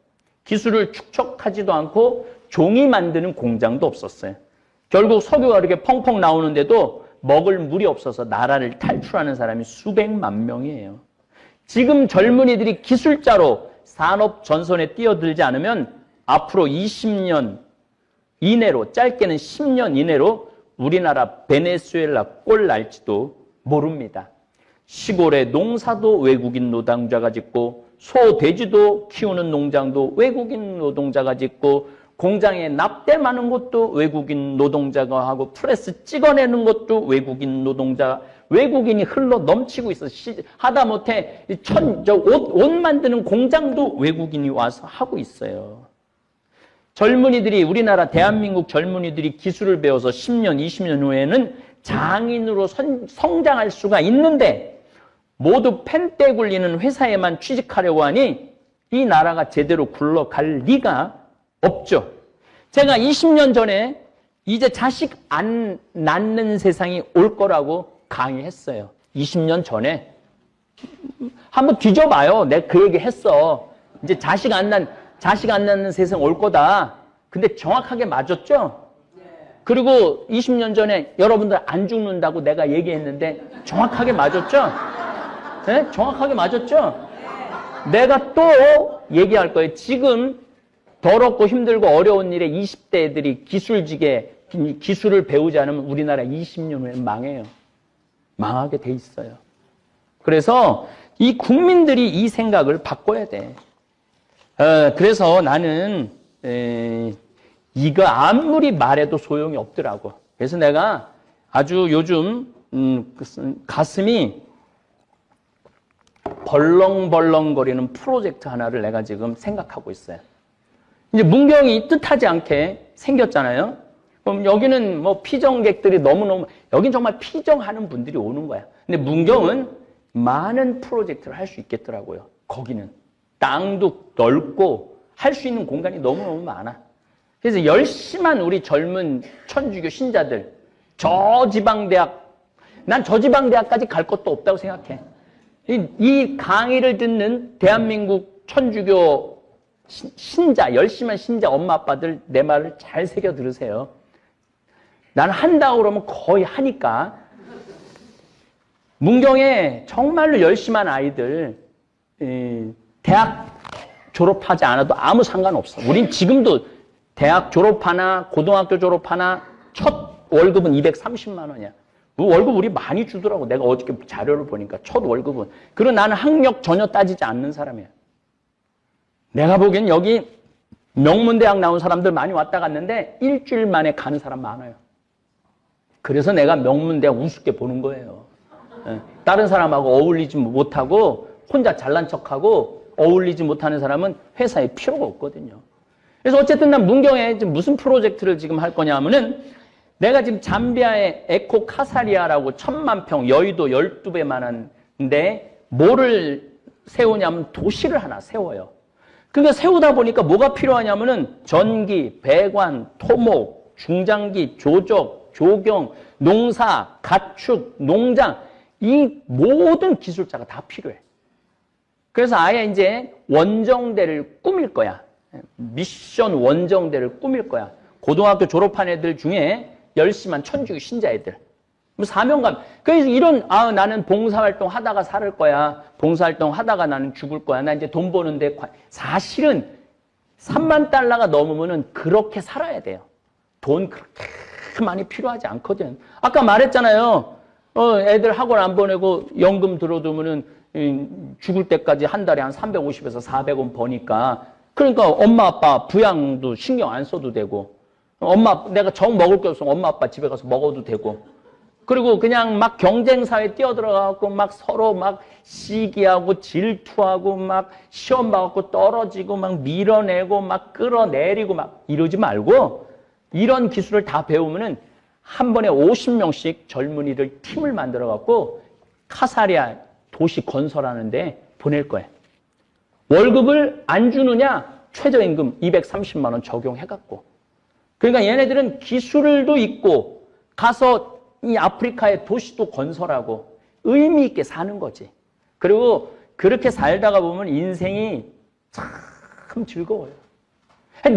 기술을 축적하지도 않고 종이 만드는 공장도 없었어요. 결국 석유가 이렇게 펑펑 나오는데도 먹을 물이 없어서 나라를 탈출하는 사람이 수백만 명이에요. 지금 젊은이들이 기술자로 산업 전선에 뛰어들지 않으면 앞으로 20년 이내로, 짧게는 10년 이내로 우리나라 베네수엘라 꼴 날지도 모릅니다. 시골의 농사도 외국인 노동자가 짓고 소, 돼지도 키우는 농장도 외국인 노동자가 짓고 공장에 납땜하는 것도 외국인 노동자가 하고 프레스 찍어내는 것도 외국인 노동자, 외국인이 흘러 넘치고 있어. 하다못해 옷 만드는 공장도 외국인이 와서 하고 있어요. 젊은이들이, 우리나라 대한민국 젊은이들이 기술을 배워서 10년, 20년 후에는 장인으로 성장할 수가 있는데 모두 펜떼 굴리는 회사에만 취직하려고 하니 이 나라가 제대로 굴러갈 리가 없죠. 제가 20년 전에 이제 자식 안 낳는 세상이 올 거라고 강의했어요. 20년 전에. 한번 뒤져봐요. 내가 그 얘기 했어. 이제 자식 안 낳는 세상 올 거다. 근데 정확하게 맞았죠? 그리고 20년 전에 여러분들 안 죽는다고 내가 얘기했는데 정확하게 맞았죠? 네? 정확하게 맞았죠? 내가 또 얘기할 거예요. 지금 더럽고 힘들고 어려운 일에 20대 애들이 기술을 배우지 않으면 우리나라 20년 후에 망해요. 망하게 돼 있어요. 그래서 이 국민들이 이 생각을 바꿔야 돼. 그래서 나는 이거 아무리 말해도 소용이 없더라고. 그래서 내가 아주 요즘 가슴이 벌렁벌렁거리는 프로젝트 하나를 내가 지금 생각하고 있어요. 이제 문경이 뜻하지 않게 생겼잖아요. 그럼 여기는 뭐 피정객들이 너무너무, 여긴 정말 피정하는 분들이 오는 거야. 근데 문경은 많은 프로젝트를 할 수 있겠더라고요. 거기는 땅도 넓고 할 수 있는 공간이 너무너무 많아. 그래서 열심한 우리 젊은 천주교 신자들, 저지방대학, 난 저지방대학까지 갈 것도 없다고 생각해. 이 강의를 듣는 대한민국 천주교 신자, 열심한 신자 엄마 아빠들 내 말을 잘 새겨 들으세요. 나는 한다고 그러면 거의 하니까. 문경에 정말로 열심한 아이들 대학 졸업하지 않아도 아무 상관없어. 우린 지금도 대학 졸업하나 고등학교 졸업하나 첫 월급은 230만 원이야. 그 월급 우리 많이 주더라고. 내가 어저께 자료를 보니까 첫 월급은. 그리고 나는 학력 전혀 따지지 않는 사람이야. 내가 보기엔 여기 명문대학 나온 사람들 많이 왔다 갔는데 일주일 만에 가는 사람 많아요. 그래서 내가 명문대학 우습게 보는 거예요. 다른 사람하고 어울리지 못하고 혼자 잘난 척하고 어울리지 못하는 사람은 회사에 필요가 없거든요. 그래서 어쨌든 난 문경에 지금 무슨 프로젝트를 지금 할 거냐 하면은 내가 지금 잠비아의 에코 카사리아라고 1000만 평 여의도 12배만한데 뭐를 세우냐면 도시를 하나 세워요. 그러니까 세우다 보니까 뭐가 필요하냐면은 전기, 배관, 토목, 중장기, 조적, 조경, 농사, 가축, 농장 이 모든 기술자가 다 필요해. 그래서 아예 이제 원정대를 꾸밀 거야. 미션 원정대를 꾸밀 거야. 고등학교 졸업한 애들 중에 열심한 천주교 신자 애들. 사명감. 그래서 이런, 나는 봉사활동 하다가 살 거야. 봉사활동 하다가 나는 죽을 거야. 나 이제 돈 버는데. 사실은 3만 달러가 넘으면은 그렇게 살아야 돼요. 돈 그렇게 많이 필요하지 않거든. 아까 말했잖아요. 애들 학원 안 보내고 연금 들어두면은 죽을 때까지 한 달에 한 350에서 400원 버니까. 그러니까 엄마 아빠 부양도 신경 안 써도 되고. 내가 정 먹을 게 없으면 엄마 아빠 집에 가서 먹어도 되고. 그리고 그냥 막 경쟁사회에 뛰어들어가고 막 서로 막 시기하고 질투하고 막 시험 봐갖고 떨어지고 막 밀어내고 막 끌어내리고 막 이러지 말고 이런 기술을 다 배우면은 한 번에 50명씩 젊은이들 팀을 만들어갖고 카사리아 도시 건설하는데 보낼 거예요. 월급을 안 주느냐? 최저임금 230만 원 적용해갖고. 그러니까 얘네들은 기술도 있고 가서 이 아프리카의 도시도 건설하고 의미 있게 사는 거지. 그리고 그렇게 살다가 보면 인생이 참 즐거워요.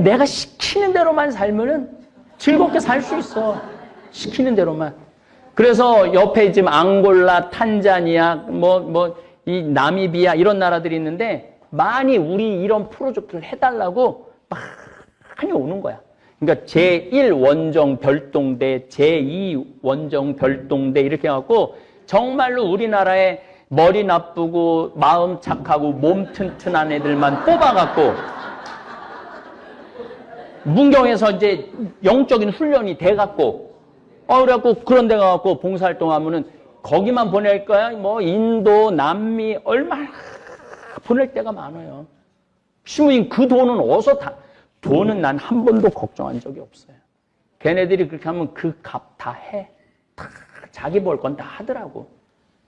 내가 시키는 대로만 살면은 즐겁게 살 수 있어. 시키는 대로만. 그래서 옆에 지금 앙골라, 탄자니아, 이 나미비아 이런 나라들이 있는데 많이 우리 이런 프로젝트를 해달라고 많이 오는 거야. 그러니까 제1원정 별동대, 제2원정 별동대 이렇게 해갖고 정말로 우리나라에 머리 나쁘고 마음 착하고 몸 튼튼한 애들만 뽑아갖고 문경에서 이제 영적인 훈련이 돼갖고 그래갖고 그런 데 가갖고 봉사활동하면은 거기만 보낼 거야? 인도, 남미 얼마나 보낼 데가 많아요. 시무인 그 돈은 어디서 돈은 난 한 번도 걱정한 적이 없어요. 걔네들이 그렇게 하면 그 값 다 해. 다 자기 벌 건 다 하더라고.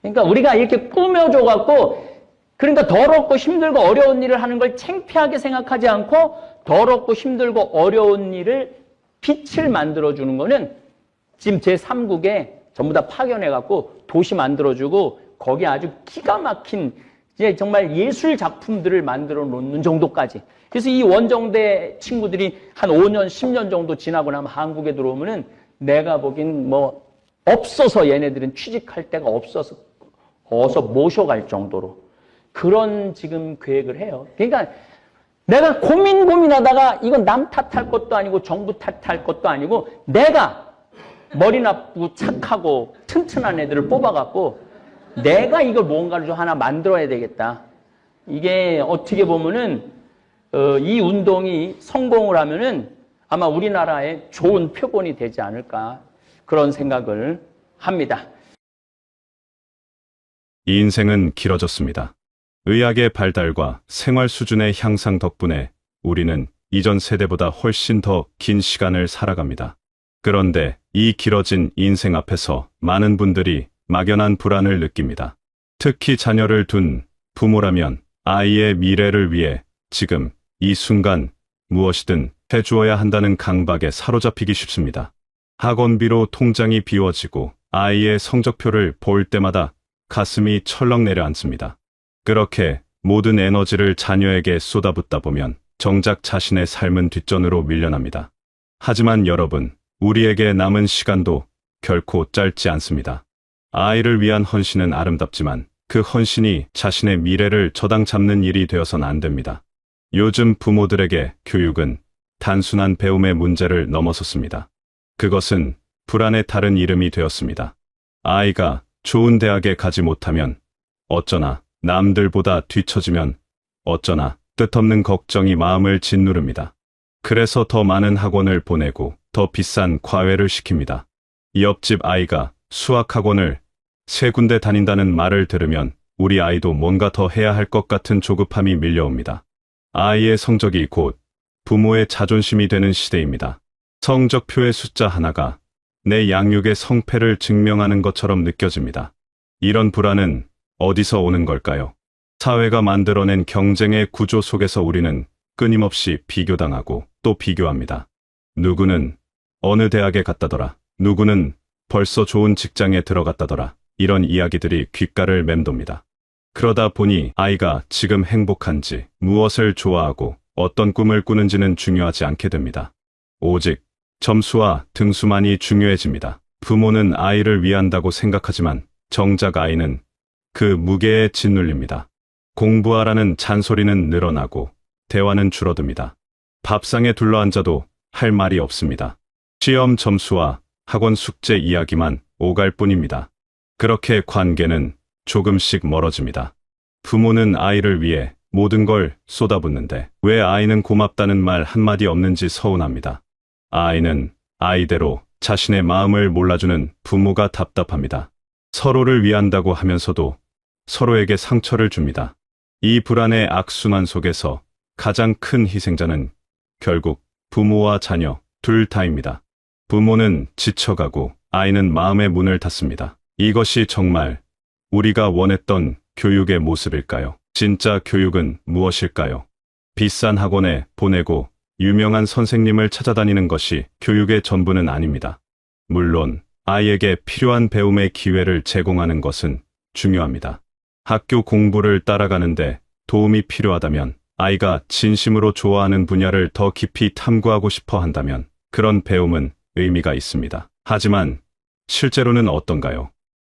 그러니까 우리가 이렇게 꾸며줘갖고 그러니까 더럽고 힘들고 어려운 일을 하는 걸 창피하게 생각하지 않고 더럽고 힘들고 어려운 일을 빛을 만들어주는 거는 지금 제3국에 전부 다 파견해갖고 도시 만들어주고 거기 아주 기가 막힌 이제 정말 예술 작품들을 만들어 놓는 정도까지. 그래서 이 원정대 친구들이 한 5년, 10년 정도 지나고 나면 한국에 들어오면은 내가 보긴 뭐 없어서 얘네들은 취직할 데가 없어서 어서 모셔갈 정도로 그런 지금 계획을 해요. 그러니까 내가 고민하다가 이건 남 탓할 것도 아니고 정부 탓할 것도 아니고 내가 머리 나쁘고 착하고 튼튼한 애들을 뽑아갖고 내가 이걸 뭔가를 좀 하나 만들어야 되겠다. 이게 어떻게 보면은 이 운동이 성공을 하면은 아마 우리나라에 좋은 표본이 되지 않을까 그런 생각을 합니다. 이 인생은 길어졌습니다. 의학의 발달과 생활 수준의 향상 덕분에 우리는 이전 세대보다 훨씬 더 긴 시간을 살아갑니다. 그런데 이 길어진 인생 앞에서 많은 분들이 막연한 불안을 느낍니다. 특히 자녀를 둔 부모라면 아이의 미래를 위해 지금 이 순간 무엇이든 해주어야 한다는 강박에 사로잡히기 쉽습니다. 학원비로 통장이 비워지고 아이의 성적표를 볼 때마다 가슴이 철렁 내려앉습니다. 그렇게 모든 에너지를 자녀에게 쏟아붓다 보면 정작 자신의 삶은 뒷전으로 밀려납니다. 하지만 여러분, 우리에게 남은 시간도 결코 짧지 않습니다. 아이를 위한 헌신은 아름답지만 그 헌신이 자신의 미래를 저당 잡는 일이 되어선 안 됩니다. 요즘 부모들에게 교육은 단순한 배움의 문제를 넘어섰습니다. 그것은 불안의 다른 이름이 되었습니다. 아이가 좋은 대학에 가지 못하면 어쩌나, 남들보다 뒤처지면 어쩌나 뜻없는 걱정이 마음을 짓누릅니다. 그래서 더 많은 학원을 보내고 더 비싼 과외를 시킵니다. 옆집 아이가 수학학원을 3군데 다닌다는 말을 들으면 우리 아이도 뭔가 더 해야 할 것 같은 조급함이 밀려옵니다. 아이의 성적이 곧 부모의 자존심이 되는 시대입니다. 성적표의 숫자 하나가 내 양육의 성패를 증명하는 것처럼 느껴집니다. 이런 불안은 어디서 오는 걸까요? 사회가 만들어낸 경쟁의 구조 속에서 우리는 끊임없이 비교당하고 또 비교합니다. 누구는 어느 대학에 갔다더라. 누구는 벌써 좋은 직장에 들어갔다더라. 이런 이야기들이 귓가를 맴돕니다. 그러다 보니 아이가 지금 행복한지, 무엇을 좋아하고 어떤 꿈을 꾸는지는 중요하지 않게 됩니다. 오직 점수와 등수만이 중요해집니다. 부모는 아이를 위한다고 생각하지만 정작 아이는 그 무게에 짓눌립니다. 공부하라는 잔소리는 늘어나고 대화는 줄어듭니다. 밥상에 둘러앉아도 할 말이 없습니다. 시험 점수와 학원 숙제 이야기만 오갈 뿐입니다. 그렇게 관계는 조금씩 멀어집니다. 부모는 아이를 위해 모든 걸 쏟아붓는데 왜 아이는 고맙다는 말 한마디 없는지 서운합니다. 아이는 아이대로 자신의 마음을 몰라주는 부모가 답답합니다. 서로를 위한다고 하면서도 서로에게 상처를 줍니다. 이 불안의 악순환 속에서 가장 큰 희생자는 결국 부모와 자녀 둘 다입니다. 부모는 지쳐가고 아이는 마음의 문을 닫습니다. 이것이 정말 우리가 원했던 교육의 모습일까요? 진짜 교육은 무엇일까요? 비싼 학원에 보내고 유명한 선생님을 찾아다니는 것이 교육의 전부는 아닙니다. 물론 아이에게 필요한 배움의 기회를 제공하는 것은 중요합니다. 학교 공부를 따라가는데 도움이 필요하다면, 아이가 진심으로 좋아하는 분야를 더 깊이 탐구하고 싶어 한다면 그런 배움은 의미가 있습니다. 하지만 실제로는 어떤가요?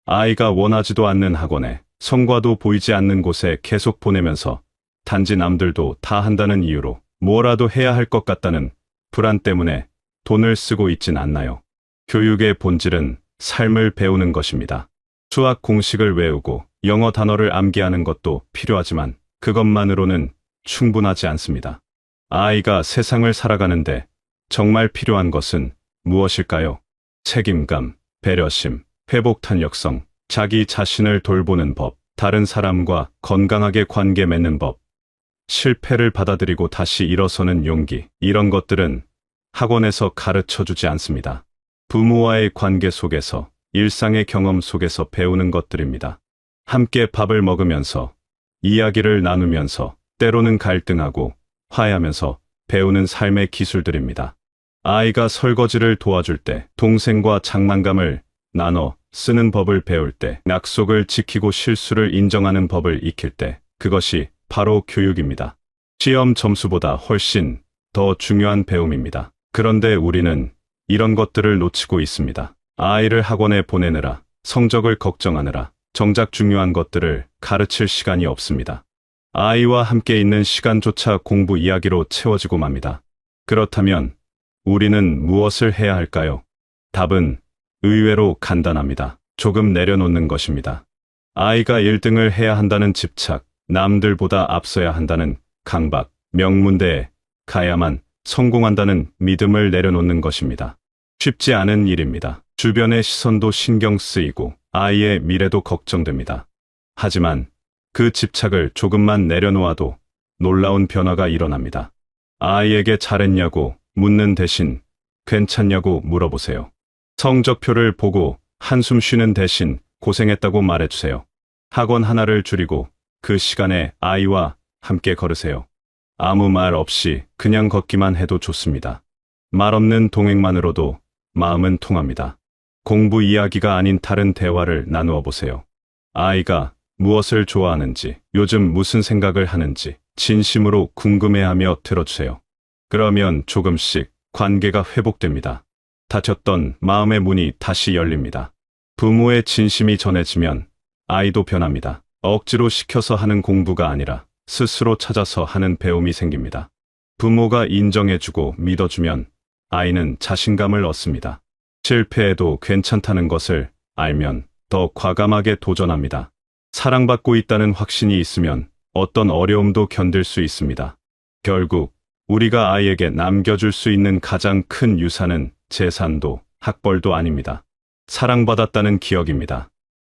아이가 원하지도 않는 학원에, 성과도 보이지 않는 곳에 계속 보내면서 단지 남들도 다 한다는 이유로 뭐라도 해야 할 것 같다는 불안 때문에 돈을 쓰고 있진 않나요? 교육의 본질은 삶을 배우는 것입니다. 수학 공식을 외우고 영어 단어를 암기하는 것도 필요하지만 그것만으로는 충분하지 않습니다. 아이가 세상을 살아가는데 정말 필요한 것은 무엇일까요? 책임감, 배려심, 회복 탄력성, 자기 자신을 돌보는 법, 다른 사람과 건강하게 관계 맺는 법, 실패를 받아들이고 다시 일어서는 용기, 이런 것들은 학원에서 가르쳐주지 않습니다. 부모와의 관계 속에서, 일상의 경험 속에서 배우는 것들입니다. 함께 밥을 먹으면서, 이야기를 나누면서, 때로는 갈등하고 화해하면서 배우는 삶의 기술들입니다. 아이가 설거지를 도와줄 때, 동생과 장난감을 나눠 쓰는 법을 배울 때, 약속을 지키고 실수를 인정하는 법을 익힐 때, 그것이 바로 교육입니다. 시험 점수보다 훨씬 더 중요한 배움입니다. 그런데 우리는 이런 것들을 놓치고 있습니다. 아이를 학원에 보내느라, 성적을 걱정하느라, 정작 중요한 것들을 가르칠 시간이 없습니다. 아이와 함께 있는 시간조차 공부 이야기로 채워지고 맙니다. 그렇다면 우리는 무엇을 해야 할까요? 답은 의외로 간단합니다. 조금 내려놓는 것입니다. 아이가 1등을 해야 한다는 집착, 남들보다 앞서야 한다는 강박, 명문대에 가야만 성공한다는 믿음을 내려놓는 것입니다. 쉽지 않은 일입니다. 주변의 시선도 신경 쓰이고 아이의 미래도 걱정됩니다. 하지만 그 집착을 조금만 내려놓아도 놀라운 변화가 일어납니다. 아이에게 잘했냐고 묻는 대신 괜찮냐고 물어보세요. 성적표를 보고 한숨 쉬는 대신 고생했다고 말해주세요. 학원 하나를 줄이고 그 시간에 아이와 함께 걸으세요. 아무 말 없이 그냥 걷기만 해도 좋습니다. 말 없는 동행만으로도 마음은 통합니다. 공부 이야기가 아닌 다른 대화를 나누어 보세요. 아이가 무엇을 좋아하는지, 요즘 무슨 생각을 하는지 진심으로 궁금해하며 들어주세요. 그러면 조금씩 관계가 회복됩니다. 닫혔던 마음의 문이 다시 열립니다. 부모의 진심이 전해지면 아이도 변합니다. 억지로 시켜서 하는 공부가 아니라 스스로 찾아서 하는 배움이 생깁니다. 부모가 인정해주고 믿어주면 아이는 자신감을 얻습니다. 실패해도 괜찮다는 것을 알면 더 과감하게 도전합니다. 사랑받고 있다는 확신이 있으면 어떤 어려움도 견딜 수 있습니다. 결국 우리가 아이에게 남겨줄 수 있는 가장 큰 유산은 재산도 학벌도 아닙니다. 사랑받았다는 기억입니다.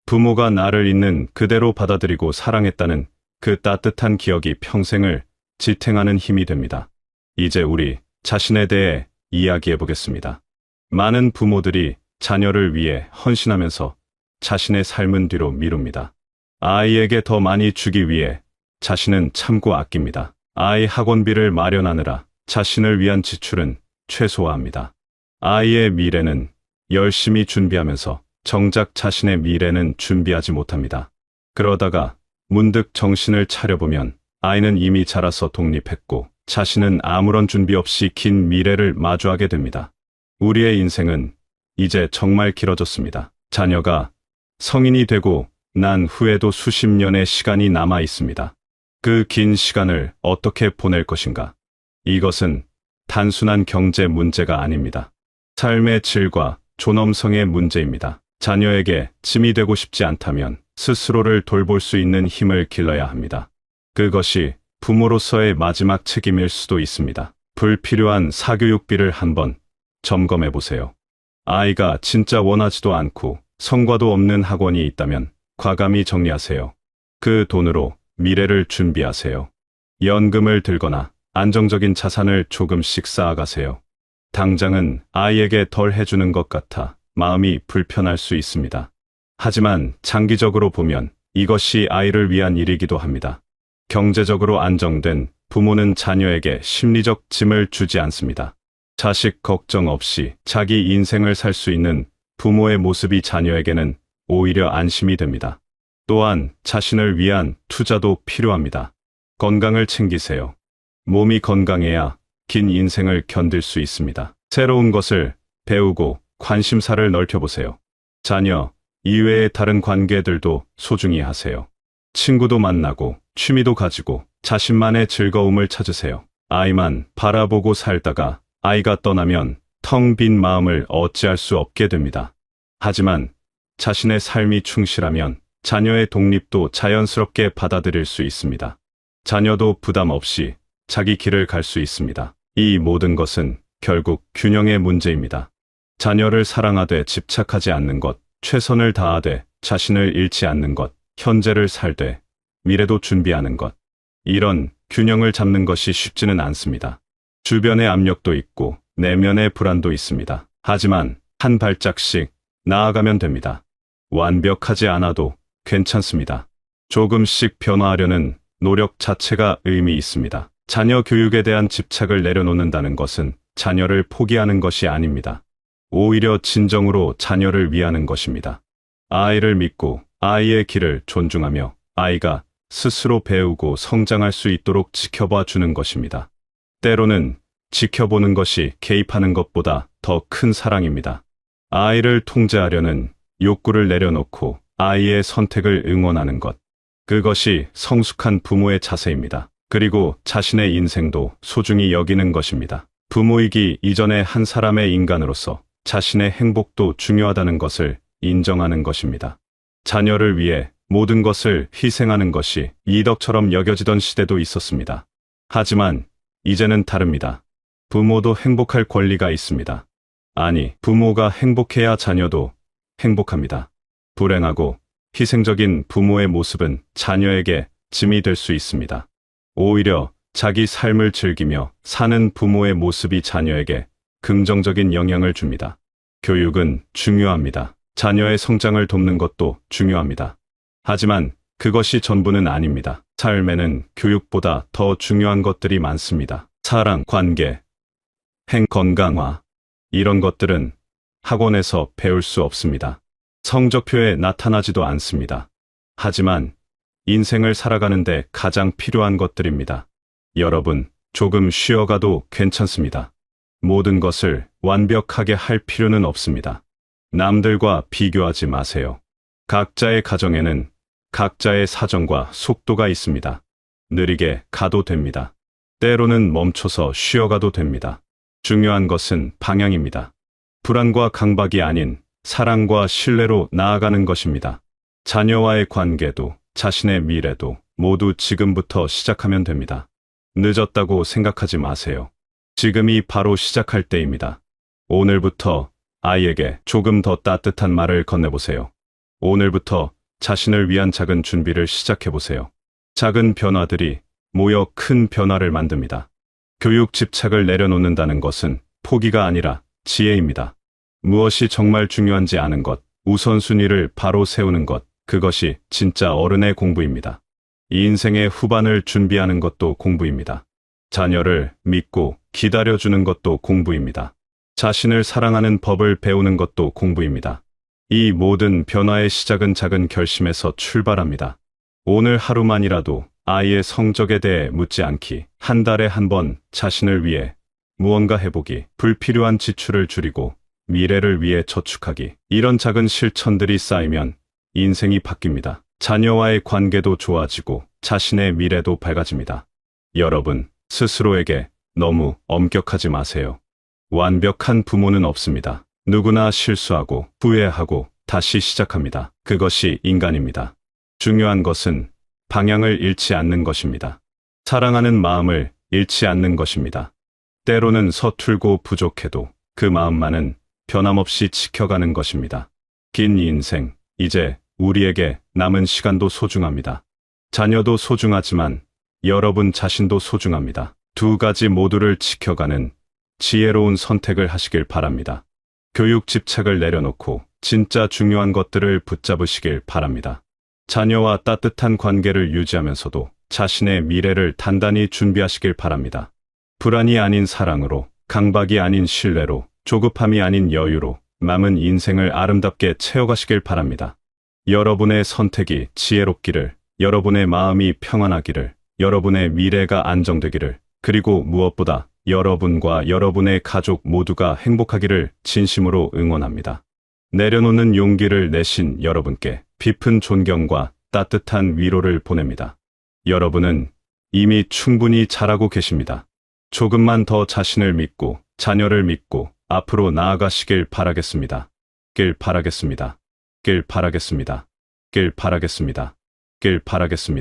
부모가 나를 있는 그대로 받아들이고 사랑했다는 그 따뜻한 기억이 평생을 지탱하는 힘이 됩니다. 이제 우리 자신에 대해 이야기해 보겠습니다. 많은 부모들이 자녀를 위해 헌신하면서 자신의 삶은 뒤로 미룹니다. 아이에게 더 많이 주기 위해 자신은 참고 아낍니다. 아이 학원비를 마련하느라 자신을 위한 지출은 최소화합니다. 아이의 미래는 열심히 준비하면서 정작 자신의 미래는 준비하지 못합니다. 그러다가 문득 정신을 차려보면 아이는 이미 자라서 독립했고 자신은 아무런 준비 없이 긴 미래를 마주하게 됩니다. 우리의 인생은 이제 정말 길어졌습니다. 자녀가 성인이 되고 난 후에도 수십 년의 시간이 남아 있습니다. 그 긴 시간을 어떻게 보낼 것인가? 이것은 단순한 경제 문제가 아닙니다. 삶의 질과 존엄성의 문제입니다. 자녀에게 짐이 되고 싶지 않다면 스스로를 돌볼 수 있는 힘을 길러야 합니다. 그것이 부모로서의 마지막 책임일 수도 있습니다. 불필요한 사교육비를 한번 점검해 보세요. 아이가 진짜 원하지도 않고 성과도 없는 학원이 있다면 과감히 정리하세요. 그 돈으로 미래를 준비하세요. 연금을 들거나 안정적인 자산을 조금씩 쌓아가세요. 당장은 아이에게 덜 해주는 것 같아 마음이 불편할 수 있습니다. 하지만 장기적으로 보면 이것이 아이를 위한 일이기도 합니다. 경제적으로 안정된 부모는 자녀에게 심리적 짐을 주지 않습니다. 자식 걱정 없이 자기 인생을 살 수 있는 부모의 모습이 자녀에게는 오히려 안심이 됩니다. 또한 자신을 위한 투자도 필요합니다. 건강을 챙기세요. 몸이 건강해야 긴 인생을 견딜 수 있습니다. 새로운 것을 배우고 관심사를 넓혀보세요. 자녀 이외의 다른 관계들도 소중히 하세요. 친구도 만나고 취미도 가지고 자신만의 즐거움을 찾으세요. 아이만 바라보고 살다가 아이가 떠나면 텅 빈 마음을 어찌할 수 없게 됩니다. 하지만 자신의 삶이 충실하면 자녀의 독립도 자연스럽게 받아들일 수 있습니다. 자녀도 부담 없이 자기 길을 갈 수 있습니다. 이 모든 것은 결국 균형의 문제입니다. 자녀를 사랑하되 집착하지 않는 것, 최선을 다하되 자신을 잃지 않는 것, 현재를 살되 미래도 준비하는 것. 이런 균형을 잡는 것이 쉽지는 않습니다. 주변의 압력도 있고 내면의 불안도 있습니다. 하지만 한 발짝씩 나아가면 됩니다. 완벽하지 않아도 괜찮습니다. 조금씩 변화하려는 노력 자체가 의미 있습니다. 자녀 교육에 대한 집착을 내려놓는다는 것은 자녀를 포기하는 것이 아닙니다. 오히려 진정으로 자녀를 위하는 것입니다. 아이를 믿고 아이의 길을 존중하며 아이가 스스로 배우고 성장할 수 있도록 지켜봐 주는 것입니다. 때로는 지켜보는 것이 개입하는 것보다 더 큰 사랑입니다. 아이를 통제하려는 욕구를 내려놓고 아이의 선택을 응원하는 것. 그것이 성숙한 부모의 자세입니다. 그리고 자신의 인생도 소중히 여기는 것입니다. 부모이기 이전의 한 사람의 인간으로서 자신의 행복도 중요하다는 것을 인정하는 것입니다. 자녀를 위해 모든 것을 희생하는 것이 이덕처럼 여겨지던 시대도 있었습니다. 하지만 이제는 다릅니다. 부모도 행복할 권리가 있습니다. 아니, 부모가 행복해야 자녀도 행복합니다. 불행하고 희생적인 부모의 모습은 자녀에게 짐이 될 수 있습니다. 오히려 자기 삶을 즐기며 사는 부모의 모습이 자녀에게 긍정적인 영향을 줍니다. 교육은 중요합니다. 자녀의 성장을 돕는 것도 중요합니다. 하지만 그것이 전부는 아닙니다. 삶에는 교육보다 더 중요한 것들이 많습니다. 사랑, 관계, 건강화, 이런 것들은 학원에서 배울 수 없습니다. 성적표에 나타나지도 않습니다. 하지만 인생을 살아가는데 가장 필요한 것들입니다. 여러분, 조금 쉬어가도 괜찮습니다. 모든 것을 완벽하게 할 필요는 없습니다. 남들과 비교하지 마세요. 각자의 가정에는 각자의 사정과 속도가 있습니다. 느리게 가도 됩니다. 때로는 멈춰서 쉬어가도 됩니다. 중요한 것은 방향입니다. 불안과 강박이 아닌 사랑과 신뢰로 나아가는 것입니다. 자녀와의 관계도 자신의 미래도 모두 지금부터 시작하면 됩니다. 늦었다고 생각하지 마세요. 지금이 바로 시작할 때입니다. 오늘부터 아이에게 조금 더 따뜻한 말을 건네보세요. 오늘부터 자신을 위한 작은 준비를 시작해보세요. 작은 변화들이 모여 큰 변화를 만듭니다. 교육 집착을 내려놓는다는 것은 포기가 아니라 지혜입니다. 무엇이 정말 중요한지 아는 것, 우선순위를 바로 세우는 것, 그것이 진짜 어른의 공부입니다. 이 인생의 후반을 준비하는 것도 공부입니다. 자녀를 믿고 기다려주는 것도 공부입니다. 자신을 사랑하는 법을 배우는 것도 공부입니다. 이 모든 변화의 시작은 작은 결심에서 출발합니다. 오늘 하루만이라도 아이의 성적에 대해 묻지 않기, 한 달에 한 번 자신을 위해 무언가 해보기, 불필요한 지출을 줄이고 미래를 위해 저축하기, 이런 작은 실천들이 쌓이면 인생이 바뀝니다. 자녀와의 관계도 좋아지고 자신의 미래도 밝아집니다. 여러분, 스스로에게 너무 엄격하지 마세요. 완벽한 부모는 없습니다. 누구나 실수하고 후회하고 다시 시작합니다. 그것이 인간입니다. 중요한 것은 방향을 잃지 않는 것입니다. 사랑하는 마음을 잃지 않는 것입니다. 때로는 서툴고 부족해도 그 마음만은 변함없이 지켜가는 것입니다. 긴 인생, 이제 우리에게 남은 시간도 소중합니다. 자녀도 소중하지만 여러분 자신도 소중합니다. 두 가지 모두를 지켜가는 지혜로운 선택을 하시길 바랍니다. 교육 집착을 내려놓고 진짜 중요한 것들을 붙잡으시길 바랍니다. 자녀와 따뜻한 관계를 유지하면서도 자신의 미래를 단단히 준비하시길 바랍니다. 불안이 아닌 사랑으로, 강박이 아닌 신뢰로, 조급함이 아닌 여유로 남은 인생을 아름답게 채워가시길 바랍니다. 여러분의 선택이 지혜롭기를, 여러분의 마음이 평안하기를, 여러분의 미래가 안정되기를, 그리고 무엇보다 여러분과 여러분의 가족 모두가 행복하기를 진심으로 응원합니다. 내려놓는 용기를 내신 여러분께 깊은 존경과 따뜻한 위로를 보냅니다. 여러분은 이미 충분히 잘하고 계십니다. 조금만 더 자신을 믿고 자녀를 믿고 앞으로 나아가시길 바라겠습니다. 길 바라겠습니다. 길 바라겠습니다. 길 바라겠습니다. 길 바라겠습니다.